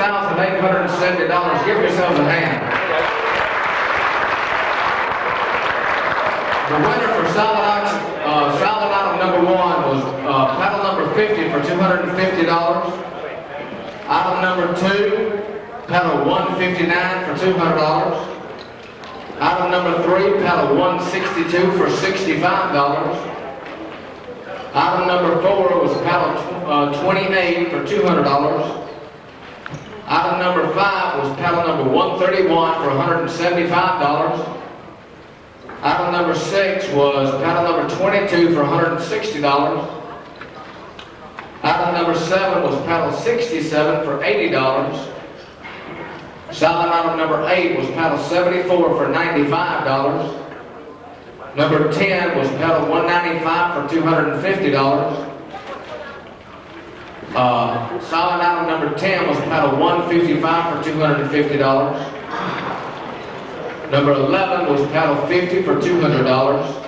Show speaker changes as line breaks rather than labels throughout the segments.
$6,870. Give yourselves a hand. The winner for solid item number 1 was paddle number 50 for $250. Item number 2, paddle 159 for $200. Item number 3, paddle 162 for $65. Item number 4 was paddle 28 for $200. Item number 5 was paddle number 131 for $175. Item number 6 was paddle number 22 for $160. Item number 7 was paddle 67 for $80. Solid item number 8 was paddle 74 for $95. Number 10 was paddle 195 for $250. Solid item number 10 was paddle 155 for $250. Number 11 was paddle 50 for $200.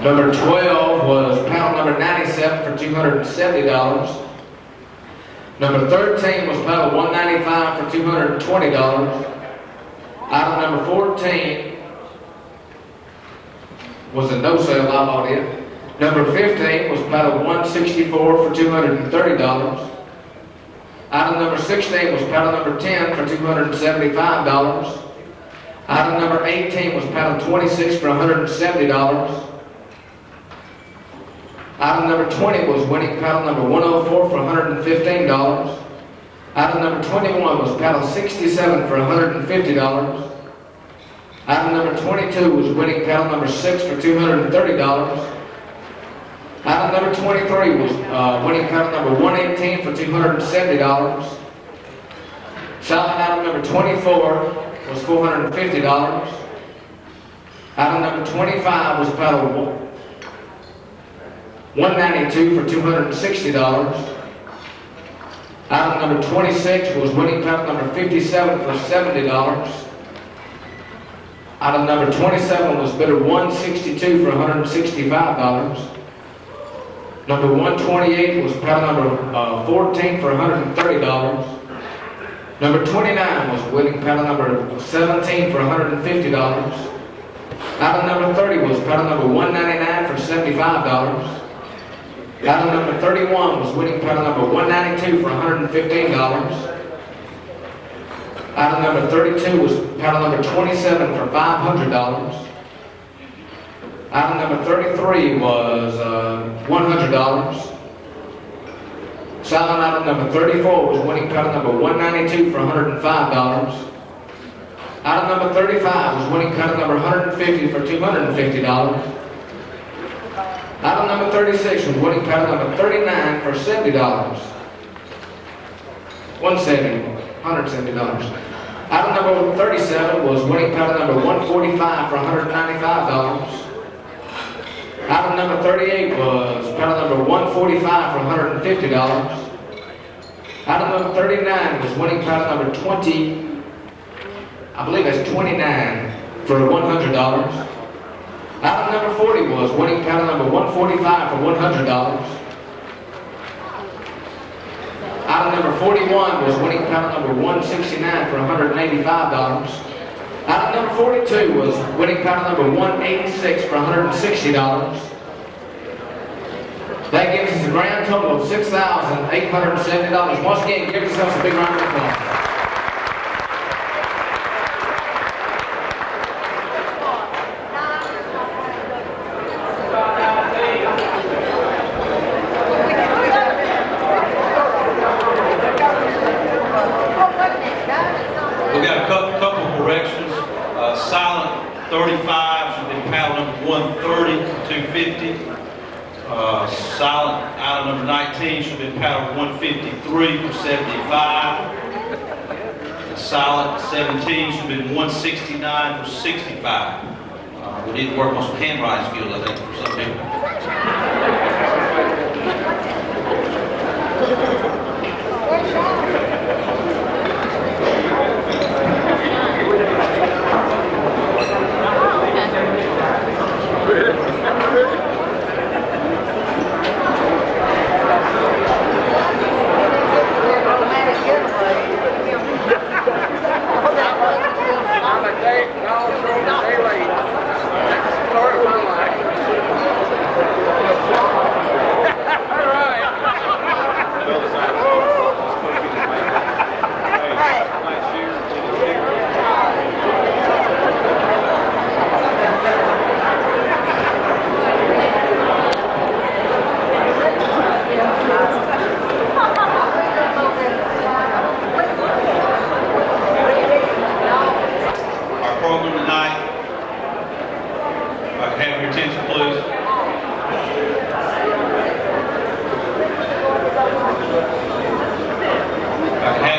Number 12 was paddle number 97 for $270. Number 13 was paddle 195 for $220. Item number 14 was a no sale, I bought it. Number 15 was paddle 164 for $230. Item number 16 was paddle number 10 for $275. Item number 18 was paddle 26 for $170. Item number 20 was winning paddle number 104 for $115. Item number 21 was paddle 67 for $150. Item number 22 was winning paddle number 6 for $230. Item number 23 was winning paddle number 118 for $270. Solid item number 24 was $450. Item number 25 was paddle 192 for $260. Item number 26 was winning paddle number 57 for $70. Item number 27 was bidder 162 for $165. Number 128 was paddle number 14 for $130. Number 29 was winning paddle number 17 for $150. Item number 30 was paddle number 199 for $75. Paddle number 31 was winning paddle number 192 for $115. Item number 32 was paddle number 27 for $500. Item number 33 was $100. Solid item number 34 was winning paddle number 192 for $105. Item number 35 was winning paddle number 150 for $250. Item number 36 was winning paddle number 39 for $70. $170. Item number 37 was winning paddle number 145 for $195. Item number 38 was paddle number 145 for $150. Item number 39 was winning paddle number 20, I believe that's 29 for $100. Item number 40 was winning paddle number 145 for $100. Item number 41 was winning paddle number 169 for $185. Item number 42 was winning paddle number 186 for $160. That gives us a grand total of $6,870. Once again, give yourselves a big round of applause.
We got a couple of corrections. Silent 35 should be paddle number 130 for $250. Silent item number 19 should be paddle 153 for $75. Silent 17 should be 169 for $65. We need to work on some handwriting skills, I think, for some people.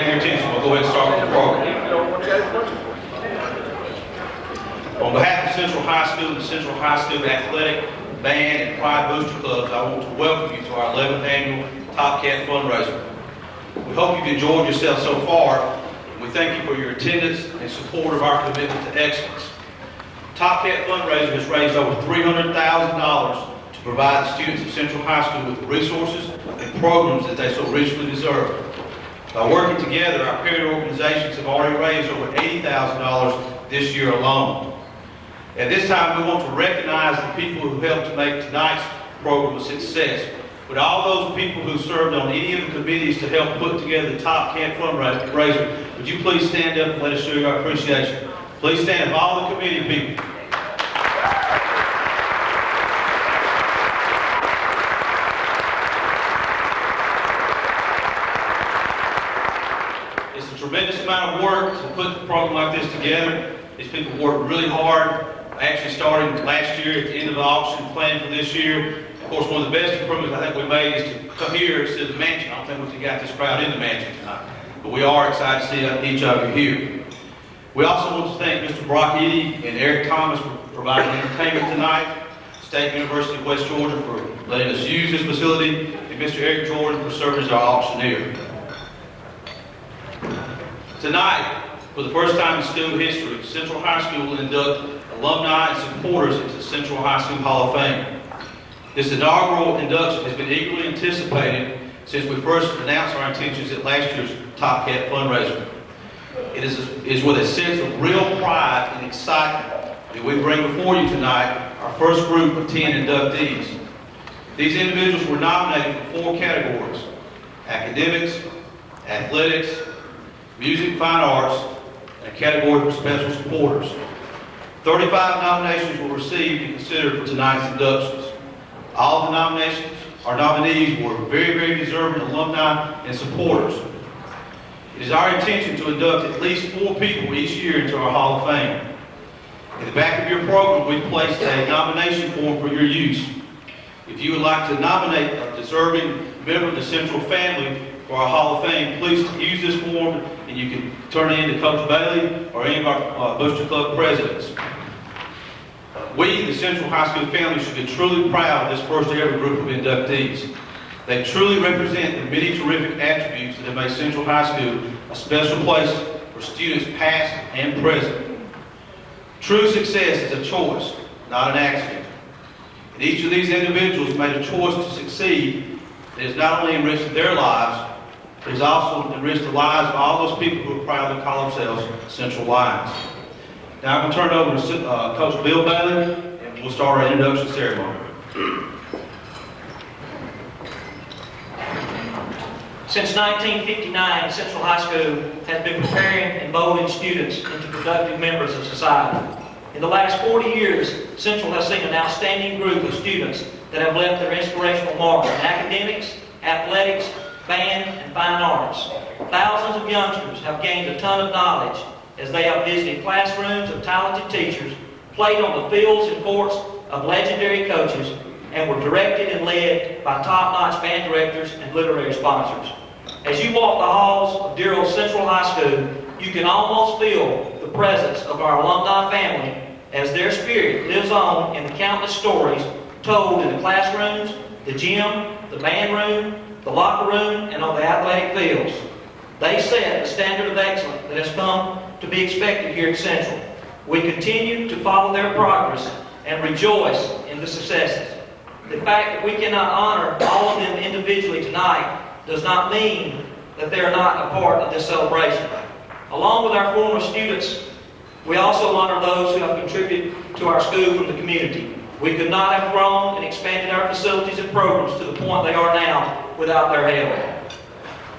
your attention. We'll go ahead and start with the program. On behalf of Central High School and the Central High School Athletic, Band, and Pride Booster Clubs, I want to welcome you to our 11th annual Top Cat fundraiser. We hope you've enjoyed yourself so far. We thank you for your attendance and support of our commitment to excellence. Top Cat fundraiser has raised over $300,000 to provide the students of Central High School with the resources and programs that they so richly deserve. By working together, our parent organizations have already raised over $80,000 this year alone. At this time, we want to recognize the people who helped to make tonight's program a success. With all those people who served on any of the committees to help put together the Top Cat fundraiser, would you please stand up and let us show you our appreciation? Please stand up, all the committee people. It's a tremendous amount of work to put a program like this together. These people worked really hard, actually starting last year at the end of the auction, planning for this year. Of course, one of the best improvements I think we made is to come here instead of the mansion. I don't think we can get this crowd in the mansion tonight, but we are excited to see each of you here. We also want to thank Mr. Brock Eddy and Eric Thomas for providing entertainment tonight, State University of West Georgia for letting us use this facility, and Mr. Eric Jordan for serving as our auctioneer. Tonight, for the first time in school history, Central High School will induct alumni and supporters into the Central High School Hall of Fame. This inaugural induction has been eagerly anticipated since we first announced our intentions at last year's Top Cat fundraiser. It is with a sense of real pride and excitement that we bring before you tonight our first group of 10 inductees. These individuals were nominated for 4 categories: academics, athletics, music, fine arts, and a category for special supporters. 35 nominations were received and considered for tonight's inductions. All the nominees were very, very deserving alumni and supporters. It is our intention to induct at least 4 people each year into our Hall of Fame. In the back of your program, we placed a nomination form for your use. If you would like to nominate a deserving member of the Central family for our Hall of Fame, please use this form and you can turn it in to Coach Bailey or any of our Booster Club presidents. We, the Central High School family, should be truly proud of this first ever group of inductees. They truly represent the many terrific attributes that have made Central High School a special place for students past and present. True success is a choice, not an accident. And each of these individuals made a choice to succeed that has not only enriched their lives, but has also enriched the lives of all those people who are proud to call themselves Central Lions. Now I'm going to turn it over to Coach Bill Bailey, and we'll start our introduction ceremony.
Since 1959, Central High School has been preparing and molding students into productive members of society. In the last 40 years, Central has seen an outstanding group of students that have left their inspirational mark in academics, athletics, band, and fine arts. Thousands of youngsters have gained a ton of knowledge as they have visited classrooms of talented teachers, played on the fields and courts of legendary coaches, and were directed and led by top-notch band directors and literary sponsors. As you walk the halls of dear old Central High School, you can almost feel the presence of our alumni family as their spirit lives on in the countless stories told in the classrooms, the gym, the band room, the locker room, and on the athletic fields. They set the standard of excellence that has come to be expected here at Central. We continue to follow their progress and rejoice in the successes. The fact that we cannot honor all of them individually tonight does not mean that they are not a part of this celebration. Along with our former students, we also honor those who have contributed to our school from the community. We could not have grown and expanded our facilities and programs to the point they are now without their help.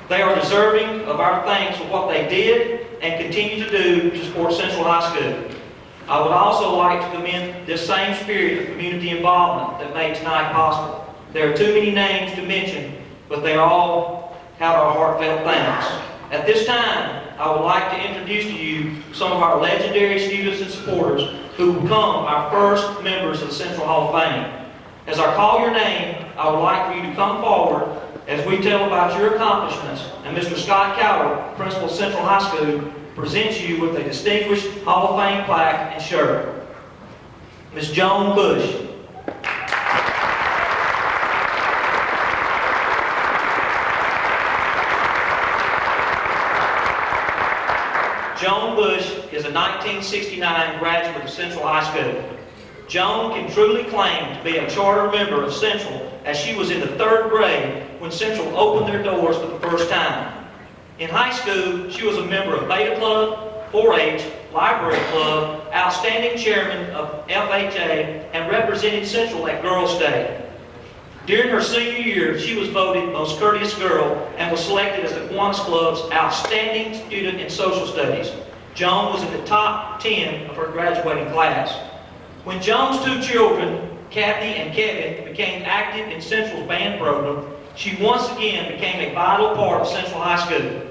They are deserving of our thanks for what they did and continue to do to support Central High School. I would also like to commend this same spirit of community involvement that made tonight possible. There are too many names to mention, but they all have our heartfelt thanks. At this time, I would like to introduce to you some of our legendary students and supporters who will become our first members of the Central Hall of Fame. As I call your name, I would like for you to come forward as we tell about your accomplishments, and Mr. Scott Cowler, Principal of Central High School, presents you with a distinguished Hall of Fame plaque and shirt. Ms. Joan Bush. Joan Bush is a 1969 graduate of Central High School. Joan can truly claim to be a charter member of Central, as she was in the 3rd grade when Central opened their doors for the first time. In high school, she was a member of Beta Club, 4-H, Library Club, outstanding chairman of FHA, and represented Central at Girls' Day. During her senior year, she was voted Most Courteous Girl and was selected as the Kiwanis Club's Outstanding Student in Social Studies. Joan was in the top 10 of her graduating class. When Joan's 2 children, Kathy and Kevin, became active in Central's band program, she once again became a vital part of Central High School.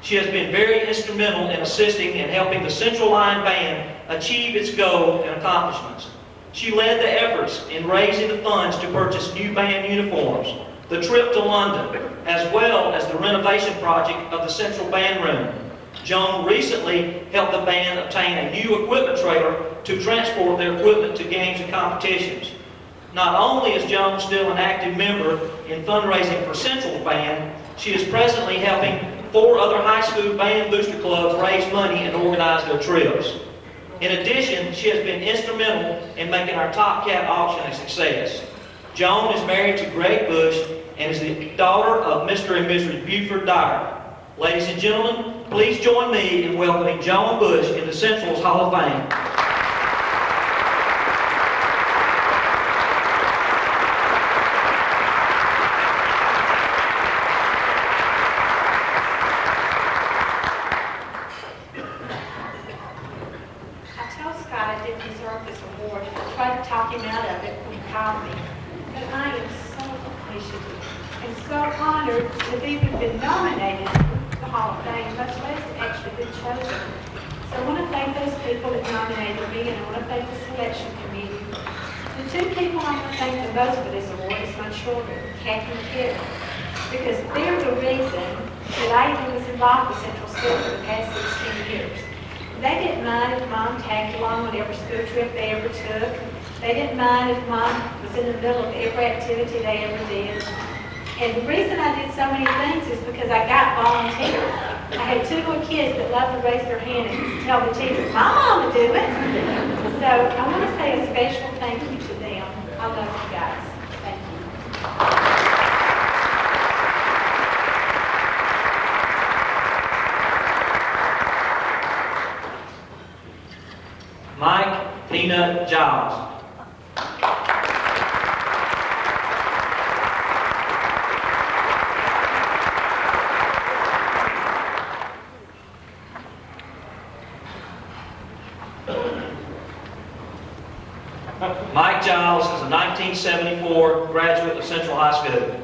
She has been very instrumental in assisting and helping the Central Line Band achieve its goal and accomplishments. She led the efforts in raising the funds to purchase new band uniforms, the trip to London, as well as the renovation project of the Central Band Room. Joan recently helped the band obtain a new equipment trailer to transport their equipment to games and competitions. Not only is Joan still an active member in fundraising for Central's band, she is presently helping 4 other high school band booster clubs raise money and organize their trips. In addition, she has been instrumental in making our Top Cat auction a success. Joan is married to Greg Bush and is the daughter of Mr. and Mrs. Buford Dyer. Ladies and gentlemen, please join me in welcoming Joan Bush into Central's Hall of Fame.
I told Scott I didn't deserve this award. I tried to talk him out of it when he called me. But I am so appreciative and so honored to have even been nominated for the Hall of Fame, much less to actually been chosen. So I want to thank those people that nominated me, and I want to thank the selection committee. The 2 people I want to thank the most for this award is my children, Kathy and Kevin, because they're the reason that I even was involved with Central School for the past 16 years. They didn't mind if Mom tagged along whatever school trip they ever took. They didn't mind if Mom was in the middle of every activity they ever did. And the reason I did so many things is because I got volunteer. I had 2 little kids that loved to raise their hand and tell the teacher, "My mama do it." So I want to say a special thank you to them. I love you guys. Thank you.
Mike Peanut Giles. Mike Giles is a 1974 graduate of Central High School.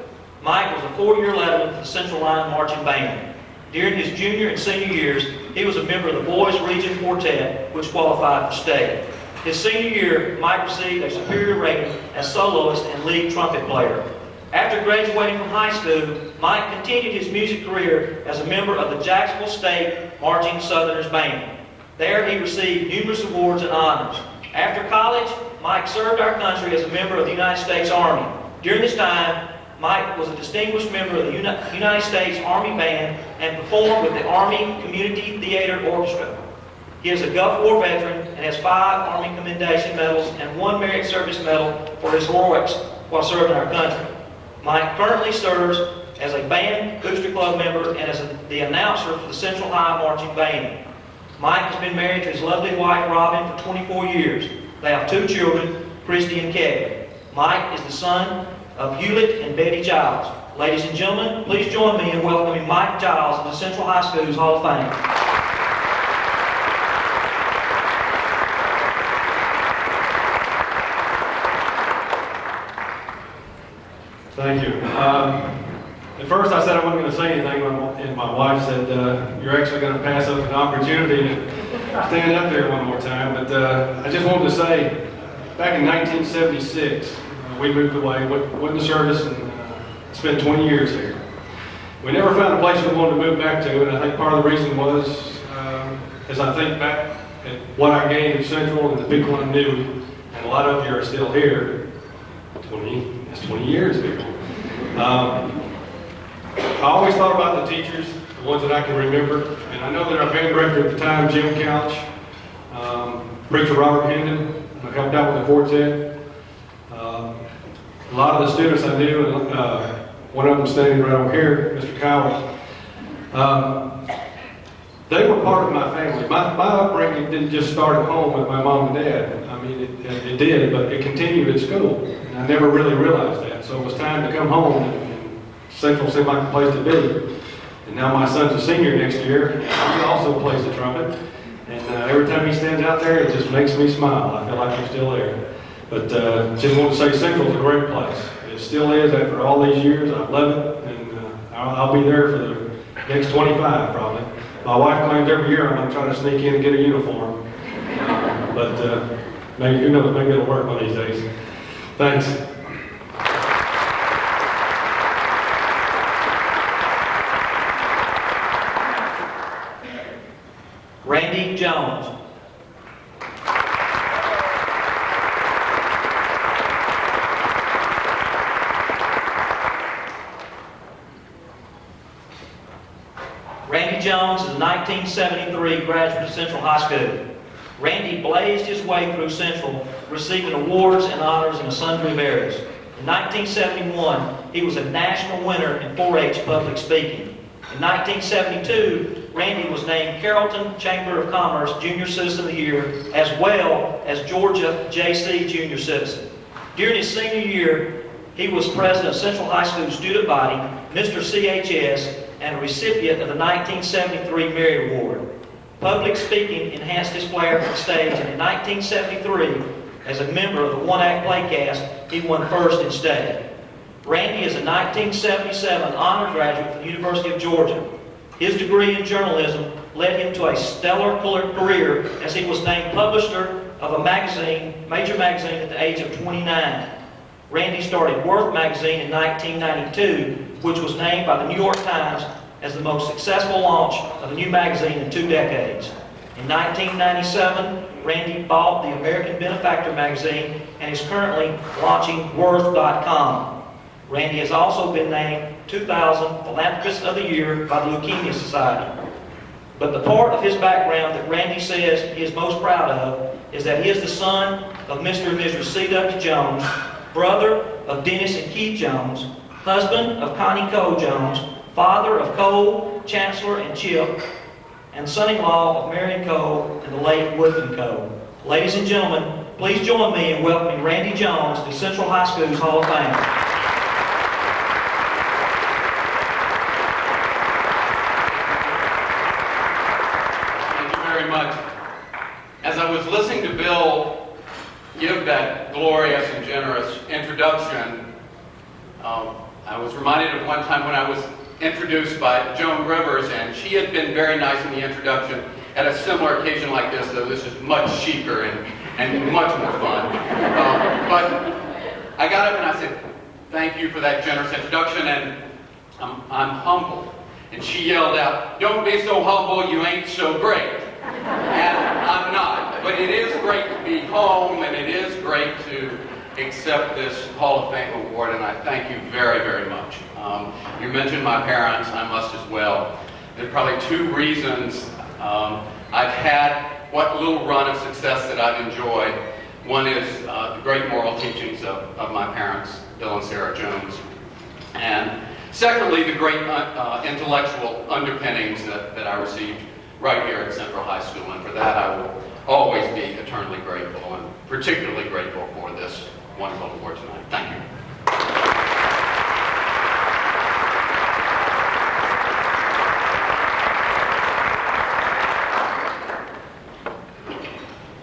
Mike was a 4-year letterman for the Central Line Marching Band. During his junior and senior years, he was a member of the Boys Region Quartet, which qualified for state. His senior year, Mike received a superior rating as soloist and lead trumpet player. After graduating from high school, Mike continued his music career as a member of the Jacksonville State Marching Southerners Band. There he received numerous awards and honors. After college, Mike served our country as a member of the United States Army. During this time, Mike was a distinguished member of the United States Army Band and performed with the Army Community Theater Orchestra. He is a Gulf War veteran and has 5 Army Commendation Medals and 1 Merit Service Medal for his heroics while serving our country. Mike currently serves as a band booster club member and as the announcer for the Central High Marching Band. Mike has been married to his lovely wife, Robin, for 24 years. They have 2 children, Christy and Kevin. Mike is the son of Hewlett and Betty Giles. Ladies and gentlemen, please join me in welcoming Mike Giles to the Central High School's Hall of Fame.
Thank you. At first I said I wasn't going to say anything, and my wife said, you're actually going to pass up an opportunity to stand up there one more time. But I just wanted to say, back in 1976, we moved away, went to service, and spent 20 years here. we never found a place we wanted to move back to, and I think part of the reason was, as I think back at what I gained at Central and the people I knew, and a lot of you are still here, that's 20 years ago. I always thought about the teachers, the ones that I can remember, and I know that our band director at the time, Jim Couch, Preacher Robert Hendon, who helped out with the quartet. A lot of the students I knew, and one of them standing right over here, Mr. Cowell, they were part of my family. My upbringing didn't just start at home with my mom and dad. I mean, it did, but it continued at school. And I never really realized that. So it was time to come home, and Central seemed like the place to be. And now my son's a senior next year. He also plays the trumpet. And every time he stands out there, it just makes me smile. I feel like I'm still there. But just want to say Central's a great place. It still is after all these years. I love it. And I'll be there for the next 25 probably. My wife claims every year I'm going to try to sneak in and get a uniform. But maybe, who knows, maybe it'll work one of these days. Thanks.
Randy Jones. Randy Jones is a 1973 graduate of Central High School. Randy blazed his way through Central, receiving awards and honors in sundry of areas. In 1971, he was a national winner in 4-H public speaking. In 1972, Randy was named Carrollton Chamber of Commerce Junior Citizen of the Year, as well as Georgia JC Junior Citizen. During his senior year, he was president of Central High School student body, Mr. CHS, and a recipient of the 1973 Merit Award. Public speaking enhanced his flair for the stage, and in 1973, as a member of the one-act play cast, he won first in state. Randy is a 1977 honor graduate from the University of Georgia. His degree in journalism led him to a stellar career as he was named publisher of a major magazine at the age of 29. Randy started Worth magazine in 1992, which was named by the New York Times as the most successful launch of a new magazine in 2 decades. In 1997, Randy bought the American Benefactor magazine and is currently launching Worth.com. Randy has also been named 2000 Philanthropist of the Year by the Leukemia Society. But the part of his background that Randy says he is most proud of is that he is the son of Mr. and Mrs. C.W. Jones, brother of Dennis and Keith Jones, husband of Connie Cole Jones, father of Cole, Chancellor, and Chip, and son-in-law of Marion Cole and the late Woodland Cole. Ladies and gentlemen, please join me in welcoming Randy Jones to Central High School's Hall of Fame.
Much. As I was listening to Bill give that glorious and generous introduction, I was reminded of one time when I was introduced by Joan Rivers, and she had been very nice in the introduction at a similar occasion like this, though this is much chicer and much more fun. But I got up and I said, thank you for that generous introduction, and I'm humble. And she yelled out, don't be so humble, you ain't so great. And I'm not, but it is great to be home, and it is great to accept this Hall of Fame award, and I thank you very, very much. You mentioned my parents, I must as well. There are probably 2 reasons I've had what little run of success that I've enjoyed. One is the great moral teachings of my parents, Bill and Sarah Jones, and secondly, the great intellectual underpinnings that I received right here at Central High School, and for that I will always be eternally grateful, and particularly grateful for this wonderful award tonight. Thank you.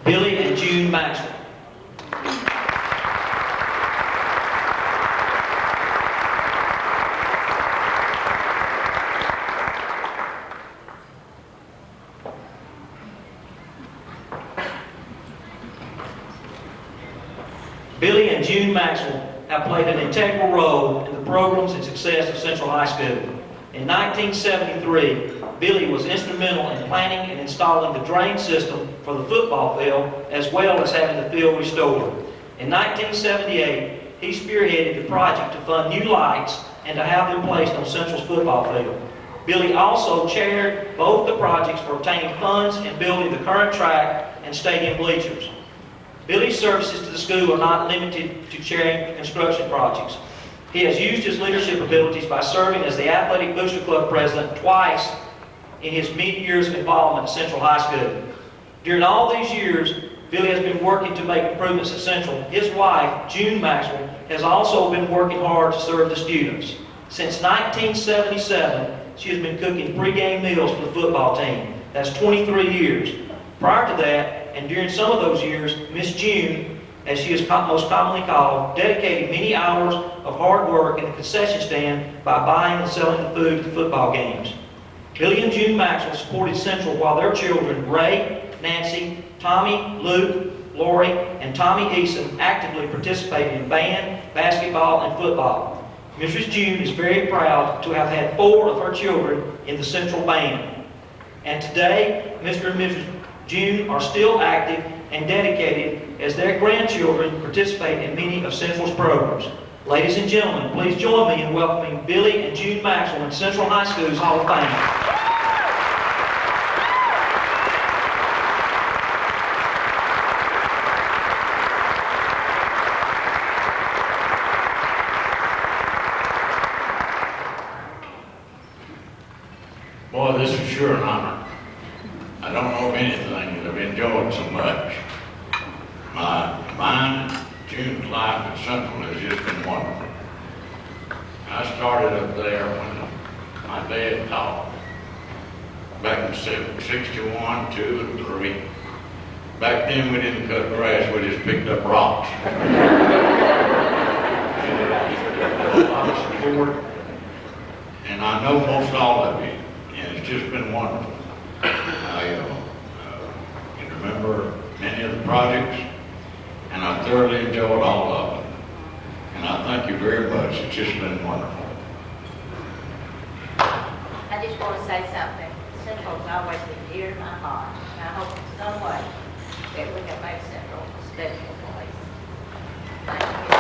Billy and June Maxwell. Billy and June Maxwell have played an integral role in the programs and success of Central High School. In 1973, Billy was instrumental in planning and installing the drain system for the football field, as well as having the field restored. In 1978, he spearheaded the project to fund new lights and to have them placed on Central's football field. Billy also chaired both the projects for obtaining funds and building the current track and stadium bleachers. Billy's services to the school are not limited to chairing construction projects. He has used his leadership abilities by serving as the Athletic Booster Club president twice in his many years of involvement at Central High School. During all these years, Billy has been working to make improvements at Central. His wife, June Maxwell, has also been working hard to serve the students. Since 1977, she has been cooking pregame meals for the football team. That's 23 years. Prior to that, and during some of those years, Miss June, as she is most commonly called, dedicated many hours of hard work in the concession stand by buying and selling the food at the football games. Billy and June Maxwell supported Central while their children, Ray, Nancy, Tommy, Luke, Lori, and Tommy Eason actively participated in band, basketball, and football. Mrs. June is very proud to have had 4 of her children in the Central Band. And today, Mr. and Mrs. June are still active and dedicated as their grandchildren participate in many of Central's programs. Ladies and gentlemen, please join me in welcoming Billy and June Maxwell in Central High School's Hall of Fame.
Boy, this is sure an honor. I don't know of anything that I've enjoyed so much. Mine and June's life at Central has just been wonderful. I started up there when my dad taught, back in 61, 2, and 3. Back then we didn't cut grass, we just picked up rocks. And I know most all of you, and it's just been wonderful. I can remember many of the projects, and I thoroughly enjoyed all of them. And I thank you very much. It's just been wonderful.
I just want to say something. Central's always been dear to my heart, and I hope in some way that we can make Central a special place. Thank you.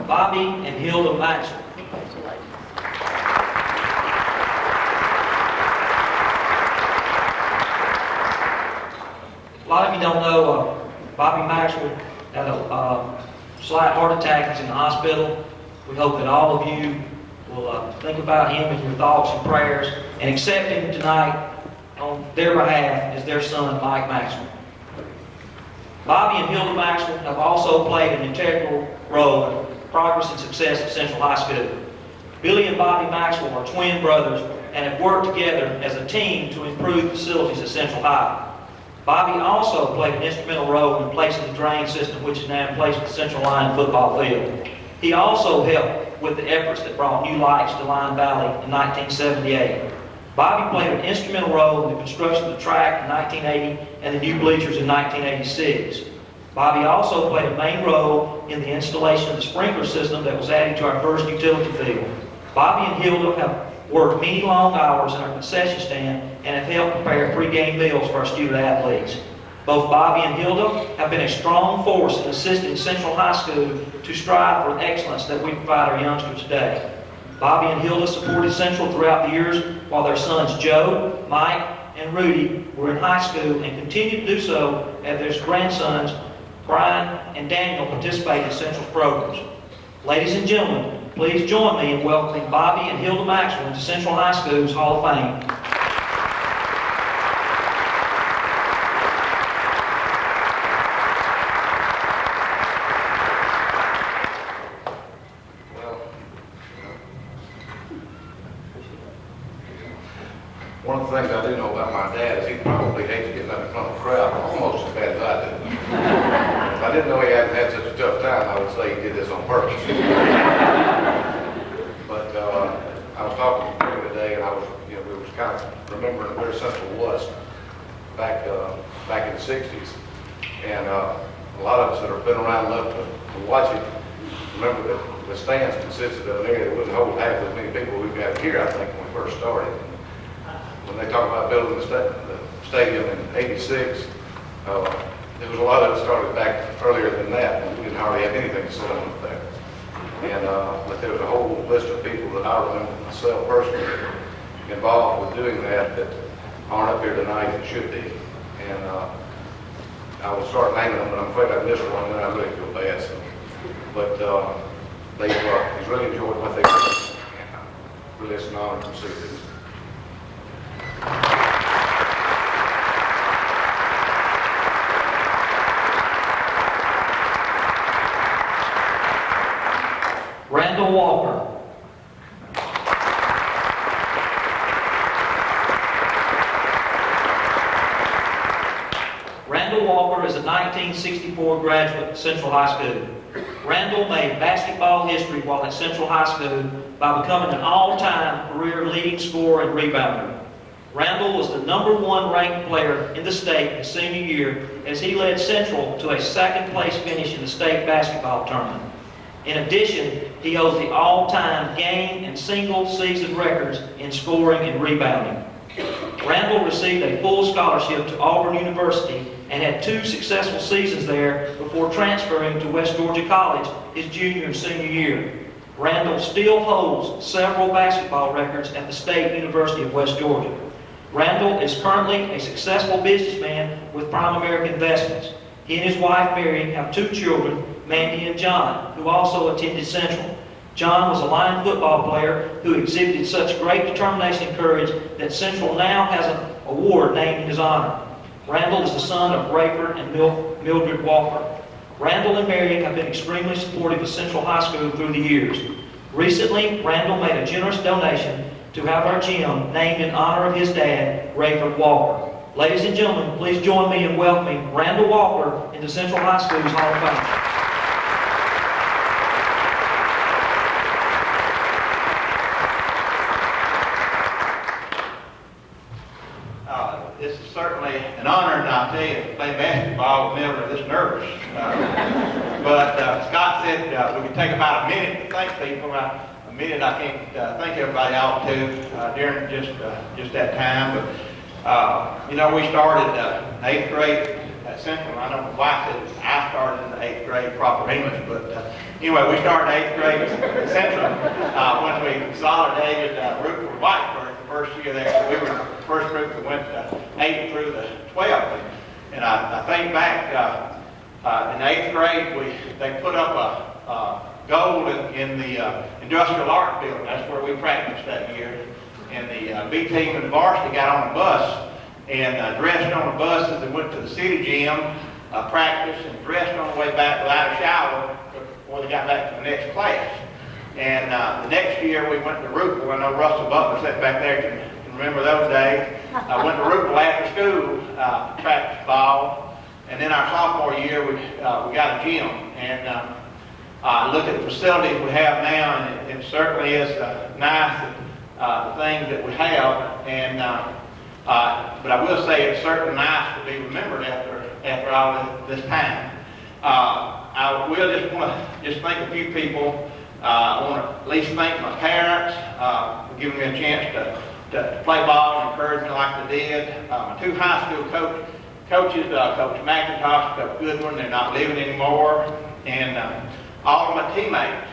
Bobby and Hilda Maxwell. A lot of you don't know, Bobby Maxwell had a slight heart attack. He's in the hospital. We hope that all of you will think about him in your thoughts and prayers and accept him tonight on their behalf as their son, Mike Maxwell. Bobby and Hilda Maxwell have also played an integral role in the progress and success of Central High School. Billy and Bobby Maxwell are twin brothers and have worked together as a team to improve facilities at Central High. Bobby also played an instrumental role in placing the drain system, which is now in place with the Central Line football field. He also helped with the efforts that brought new lights to Line Valley in 1978. Bobby played an instrumental role in the construction of the track in 1980 and the new bleachers in 1986. Bobby also played a main role in the installation of the sprinkler system that was added to our first utility field. Bobby and Hilda have worked many long hours in our concession stand and have helped prepare pre-game meals for our student athletes. Both Bobby and Hilda have been a strong force in assisting Central High School to strive for the excellence that we provide our youngsters today. Bobby and Hilda supported Central throughout the years while their sons Joe, Mike, and Rudy were in high school and continue to do so as their grandsons Brian and Daniel participate in Central's programs. Ladies and gentlemen, please join me in welcoming Bobby and Hilda Maxwell to Central High School's Hall of Fame.
One of the things I do know on purpose. But I was talking to him today, and we was kind of remembering where Central was back in the '60s, and a lot of us that have been around enough to watch it remember that the stands consisted of an area that wouldn't hold half as many people we've got here, I think, when we first started. When they talk about building the stadium in '86, there was a lot of it started back earlier than that, and we didn't hardly have anything set up there. And but there was a whole list of people that I remember myself personally involved with doing that aren't up here tonight that should be. And I will start naming them, but I'm afraid I missed one, and then I really feel bad. So, but he's really enjoyed what they've done, and really it's an honor to see this.
Randall Walker. Randall Walker is a 1964 graduate of Central High School. Randall made basketball history while at Central High School by becoming an all-time career leading scorer and rebounder. Randall was the #1 ranked player in the state his senior year as he led Central to a second-place finish in the state basketball tournament. In addition, he holds the all-time game and single-season records in scoring and rebounding. Randall received a full scholarship to Auburn University and had 2 successful seasons there before transferring to West Georgia College his junior and senior year. Randall still holds several basketball records at the State University of West Georgia. Randall is currently a successful businessman with Prime American Investments. He and his wife, Mary, have 2 children, Mandy and John, who also attended Central. John was a line football player who exhibited such great determination and courage that Central now has an award named in his honor. Randall is the son of Rayford and Mildred Walker. Randall and Mary have been extremely supportive of Central High School through the years. Recently, Randall made a generous donation to have our gym named in honor of his dad, Rayford Walker. Ladies and gentlemen, please join me in welcoming Randall Walker into Central High School's Hall of Fame.
This is certainly an honor, and I'll tell you, playing basketball was never this nervous. But Scott said we could take about a minute to thank people. A minute I can't thank everybody ought to during just that time. But we started 8th grade at Central. I know my wife said I started in the 8th grade proper English, but anyway, we started 8th grade at Central when we consolidated Root for Whitesburg. First year there, we were the first group that went 8th through the 12th, and I think back in 8th grade they put up a goal in the industrial art building. That's where we practiced that year, and the B team and the varsity got on a bus and dressed on the buses and went to the city gym, practiced, and dressed on the way back without a shower before they got back to the next class. And the next year we went to Rupel. I know Russell Butler sat back there can remember those days. I went to Rupel after school, practice ball, and then our sophomore year we got a gym. And look at the facilities we have now, and it certainly is nice, the things that we have. And but I will say it's certainly nice to be remembered after all this time. I will just want to thank a few people. I want to at least thank my parents for giving me a chance to play ball and encourage me like they did. My 2 high school coaches, Coach McIntosh, Coach Goodwin, they're not living anymore. And all of my teammates.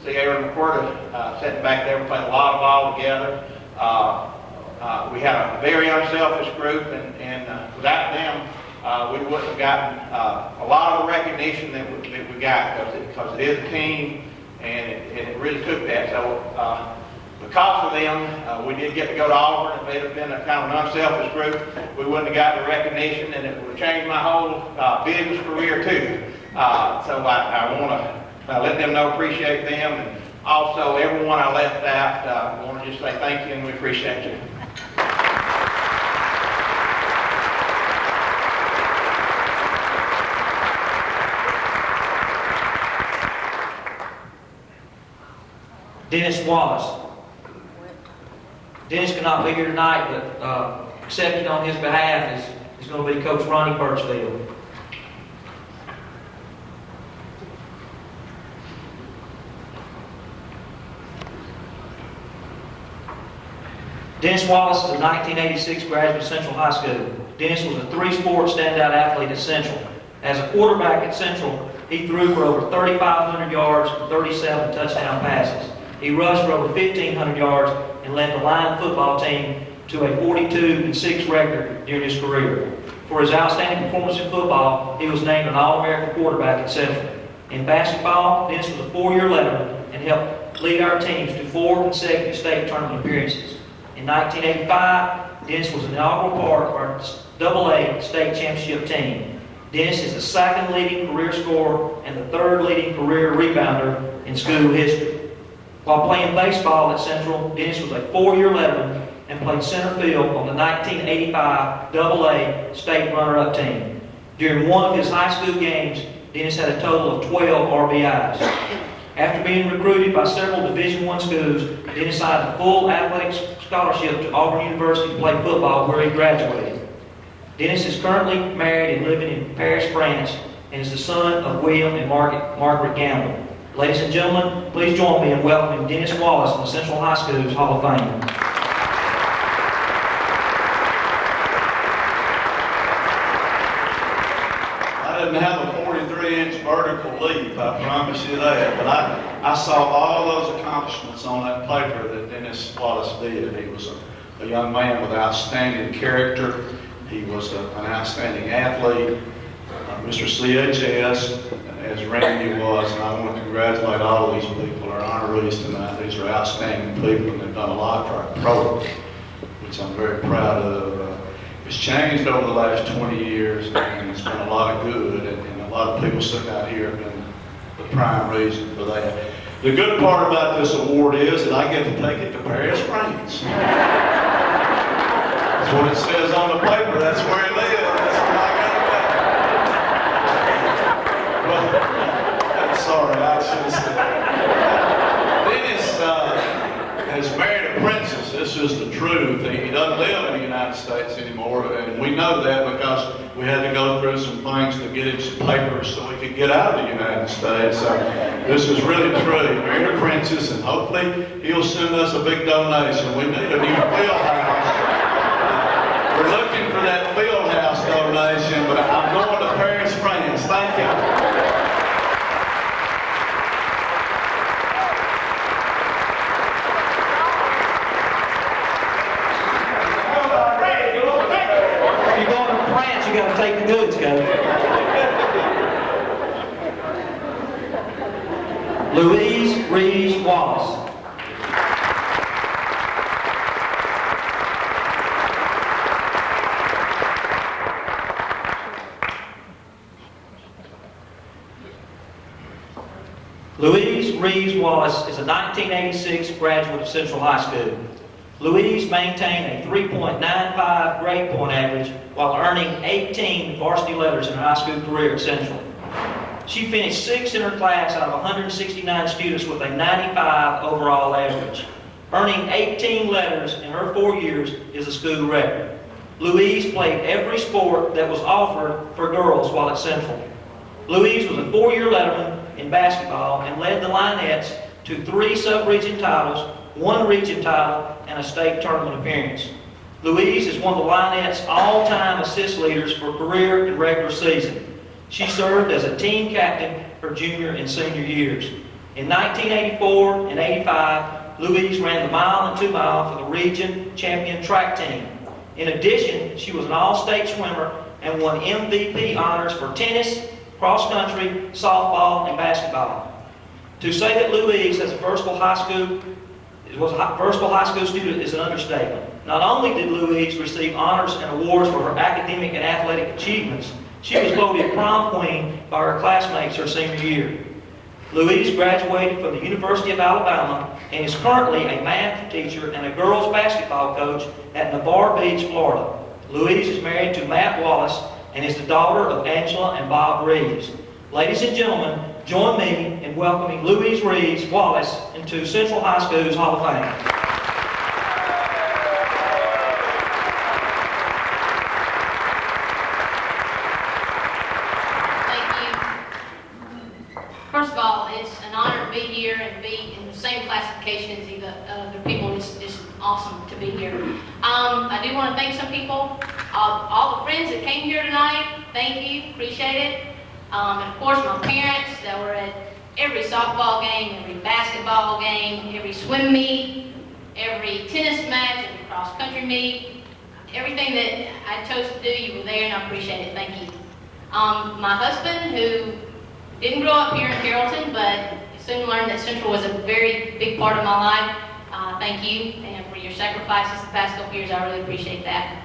See Aaron McCorda sitting back there. We played a lot of ball together. We had a very unselfish group, and without them, we wouldn't have gotten a lot of the recognition that we got because it is a team. And it really took that. So because of them, we did get to go to Auburn. If it had been a kind of an unselfish group, we wouldn't have gotten the recognition, and it would have changed my whole business career too. So I want to let them know, appreciate them, and also everyone I left out. I want to just say thank you, and we appreciate you.
Dennis Wallace. Dennis cannot be here tonight, but accepted on his behalf is going to be Coach Ronnie Birchfield. Dennis Wallace is a 1986 graduate of Central High School. Dennis was a three-sport standout athlete at Central. As a quarterback at Central, he threw for over 3,500 yards and 37 touchdown passes. He rushed for over 1,500 yards and led the Lion football team to a 42-6 record during his career. For his outstanding performance in football, he was named an All-American quarterback at Central. In basketball, Dennis was a four-year letterman and helped lead our teams to 4 consecutive state tournament appearances. In 1985, Dennis was an inaugural part of our AA state championship team. Dennis is the second leading career scorer and the third leading career rebounder in school history. While playing baseball at Central, Dennis was a four-year letterman and played center field on the 1985 AA state runner-up team. During one of his high school games, Dennis had a total of 12 RBIs. After being recruited by several Division I schools, Dennis signed a full athletic scholarship to Auburn University to play football, where he graduated. Dennis is currently married and living in Paris, France, and is the son of William and Margaret Gamble. Ladies and gentlemen, please join me in welcoming Dennis Wallace in the Central High School's Hall of Fame.
I didn't have a 43-inch vertical leap, I promise you that, but I saw all those accomplishments on that paper that Dennis Wallace did. He was a young man with outstanding character. He was an outstanding athlete. Mr. CHS, as Randy was, and I want to congratulate all of these people, our honorees tonight. These are outstanding people, and they've done a lot for our program, which I'm very proud of. It's changed over the last 20 years, and it's been a lot of good, and a lot of people sitting out here have been the prime reason for that. The good part about this award is that I get to take it to Paris, France. That's what it says on the paper. That's where he lives. That's where I got to go. Well, sorry, I should have said that. Dennis has married a princess. This is the truth. He doesn't live in the United States anymore, and we know that because we had to go through some things to get him some papers so we could get out of the United States. So this is really true. He married a princess, and hopefully he'll send us a big donation. We need a new field house. We're looking for that field house donation, but I'm going to Paris, France. Thank you.
If you're going to France, you got to take the goods, Coach. Louise Reeves Wallace. Louise Reeves Wallace is a 1986 graduate of Central High School. Louise maintained a 3.95 grade point average while earning 18 varsity letters in her high school career at Central. She finished sixth in her class out of 169 students with a 95 overall average. Earning 18 letters in her 4 years is a school record. Louise played every sport that was offered for girls while at Central. Louise was a 4-year letterman in basketball and led the Lionettes to 3 sub-region titles, 1 region title, and a state tournament appearance. Louise is one of the Lionettes' all-time assist leaders for career and regular season. She served as a team captain her junior and senior years. In 1984 and 85, Louise ran the mile and 2 mile for the region champion track team. In addition, she was an all-state swimmer and won MVP honors for tennis, cross country, softball, and basketball. To say that Louise was a versatile high school student is an understatement. Not only did Louise receive honors and awards for her academic and athletic achievements, she was voted prom queen by her classmates her senior year. Louise graduated from the University of Alabama and is currently a math teacher and a girls basketball coach at Navarre Beach, Florida. Louise is married to Matt Wallace and is the daughter of Angela and Bob Reeves. Ladies and gentlemen, join me in welcoming Louise Reeves Wallace in into Central High School's Hall of Fame.
Thank you. First of all, it's an honor to be here and be in the same classification as the other people. It's awesome to be here. I do want to thank some people, all the friends that came here tonight. Thank you, appreciate it. And of course, my parents that were at every softball game, every basketball game, every swim meet, every tennis match, every cross-country meet. Everything that I chose to do, you were there, and I appreciate it. Thank you. My husband, who didn't grow up here in Carrollton, but soon learned that Central was a very big part of my life. Thank you, and for your sacrifices the past couple years, I really appreciate that.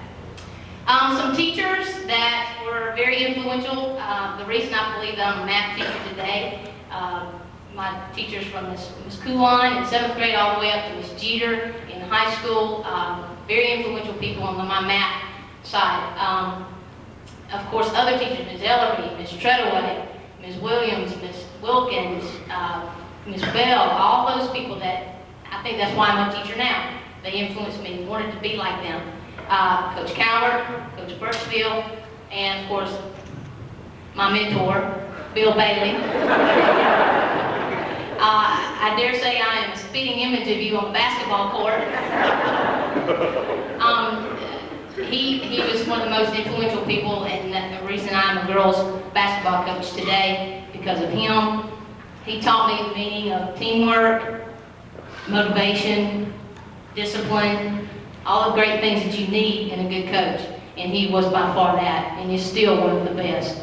Some teachers that were very influential. The reason I believe that I'm a math teacher today, my teachers from Ms. Kuhn in 7th grade all the way up to Ms. Jeter in high school, very influential people on my math side. Of course, other teachers, Ms. Ellery, Ms. Treadaway, Ms. Williams, Ms. Wilkins, Ms. Bell, all those people that, I think that's why I'm a teacher now. They influenced me, wanted to be like them. Coach Coward, Coach Birchfield, and of course, my mentor, Bill Bailey. I dare say I am a spitting image of you on the basketball court. He was one of the most influential people, and the reason I'm a girls basketball coach today, because of him. He taught me the meaning of teamwork, motivation, discipline, all the great things that you need in a good coach. And he was by far that, and he's still one of the best.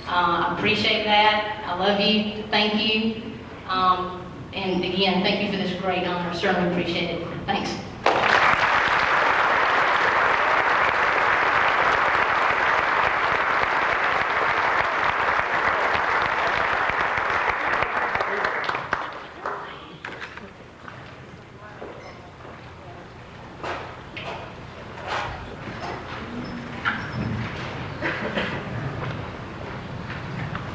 I appreciate that. I love you. Thank you. And again, thank you for this great honor. Certainly appreciate it. Thanks.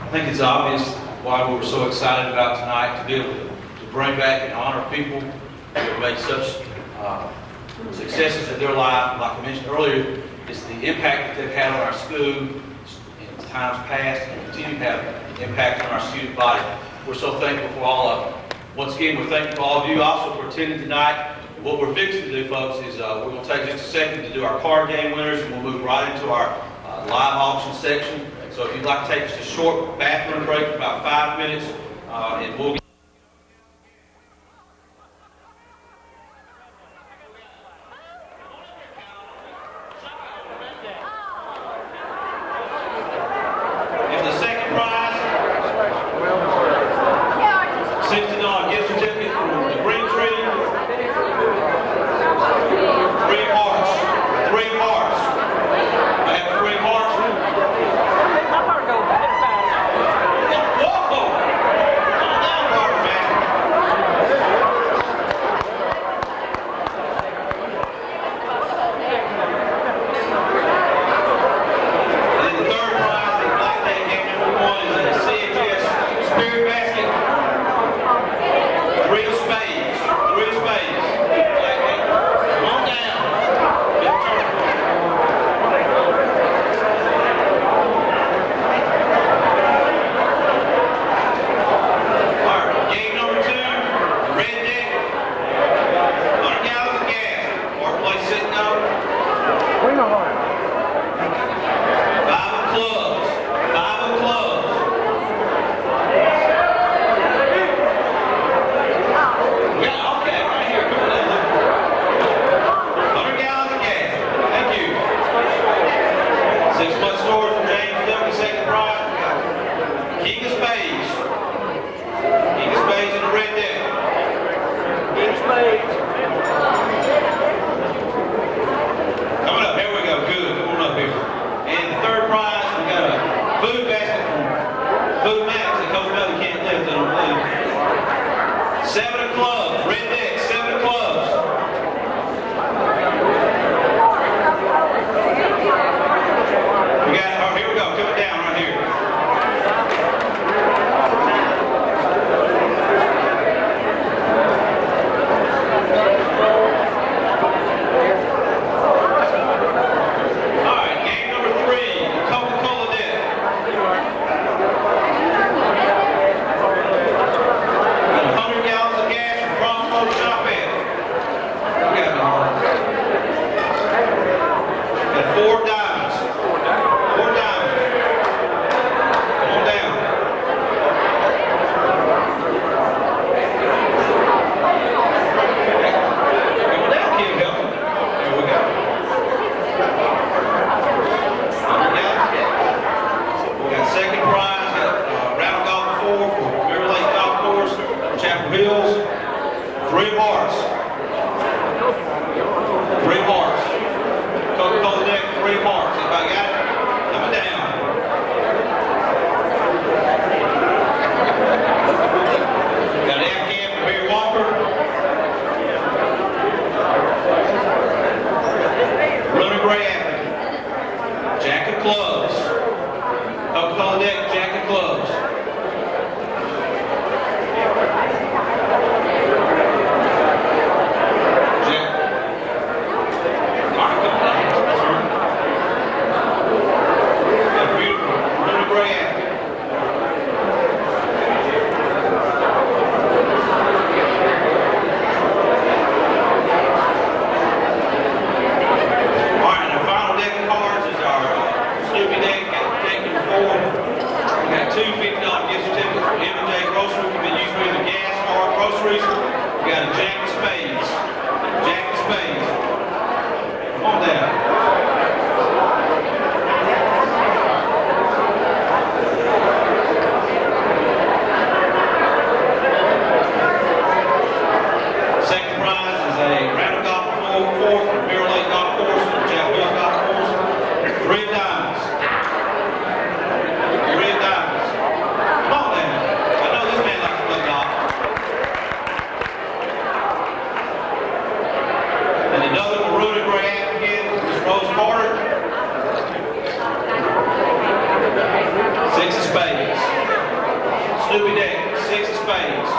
I think it's obvious why we were so excited about tonight, to be able to bring back and honor people who have made such successes in their life. Like I mentioned earlier, it's the impact that they've had on our school in times past, and continue to have impact on our student body. We're so thankful for all of them. Once again, we're thankful for all of you also for attending tonight. What we're fixing to do, folks, is we're going to take just a second to do our card game winners, and we'll move right into our live auction section. So if you'd like to take just a short bathroom break for about 5 minutes, and we'll and the second prize, $60 gift certificate from the Green Tree. 3 hearts. 3 hearts. I have 3 hearts. Whoa! color deck, jacket, gloves. Jack. All right, come on. That's beautiful. Really great athlete. All right, our final deck of cards is our Snoopy deck, deck number 4. We got two $50 gift certificates from M&J Grocery, can be used for either gas or groceries. We got a Jack of Spades. Jack of Spades. Come on down. Second prize is a Randall Golf Fork from Bear Lake Golf Course, Jack Wells Golf Course. Three diamonds. Three diamonds. Come on down. I know this man likes to play golf. And another maroon and gray applicant, Miss Rose Carter. Six of spades. Snoopy deck, six of spades.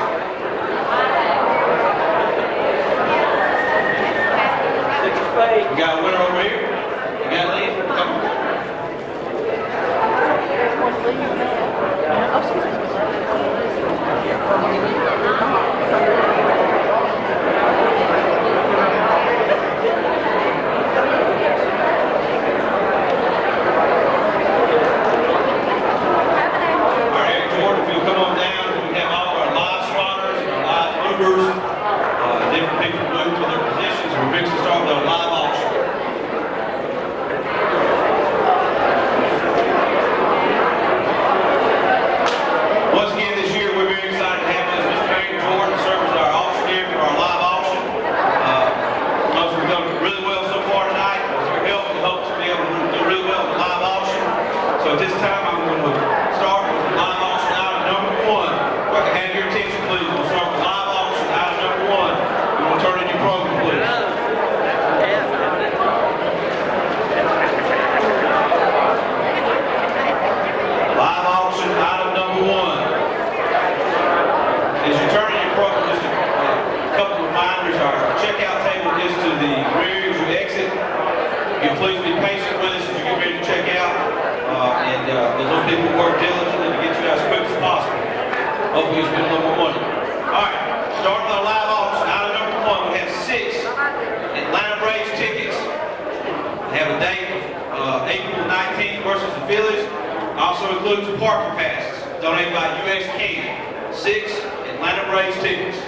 We got a winner over here. You got Lee? Come on. All right, Eric Jordan, if you'll come on down, we have all our live swatters and our live movers. Different people move to their positions. We're fixing to start with our live auction. Once again this year, we're very excited to have Mr. Eric Jordan serve as our auctioneer for our live auction. Most of them done really well so far tonight. With your help, we hope to be able to do really well with the live auction. So at this time, I'm going to start with the live auction item number 1. If I can have your attention, please. We'll start with live auction item number 1. You want to turn in your program, please. Live auction item number 1. As you turn in your program, just a couple of reminders. Our checkout table is to the rear as you exit. You please be patient with us as you get ready to check out. Those little people work diligently to get you out as quick as possible. Hopefully you spend a little more money. All right, starting with our live auction. Item number 1, we have 6 Atlanta Braves tickets. They have a date of April 19th versus the Phillies. Also includes parking passes donated by U.S. Can. 6 Atlanta Braves tickets.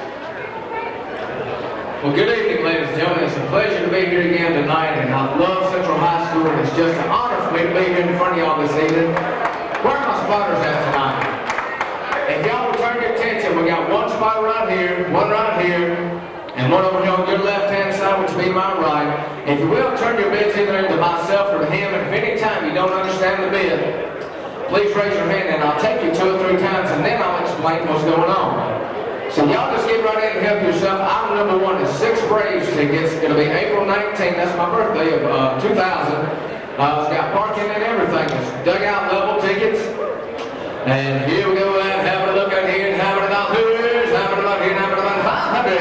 Well, good evening, ladies and gentlemen. It's a pleasure to be here again tonight, and I love Central High School. It's just an honor for me to be here in front of y'all this evening. Where are my spotters at tonight? If y'all will turn your attention, we got one spotter right here, one right here, and one over here on your left-hand side, which would be my right. If you will, turn your bids either to myself or to him, and if any time you don't understand the bid, please raise your hand, and I'll take you 2 or 3 times, and then I'll explain what's going on. So y'all just get right in and help yourself. Item number 1 is 6 Braves tickets. It'll be April 19th. That's my birthday of 2000. It's got parking and everything. It's dugout level tickets. And here we go. Having a look at here and having about $2. Having about here and having about $500.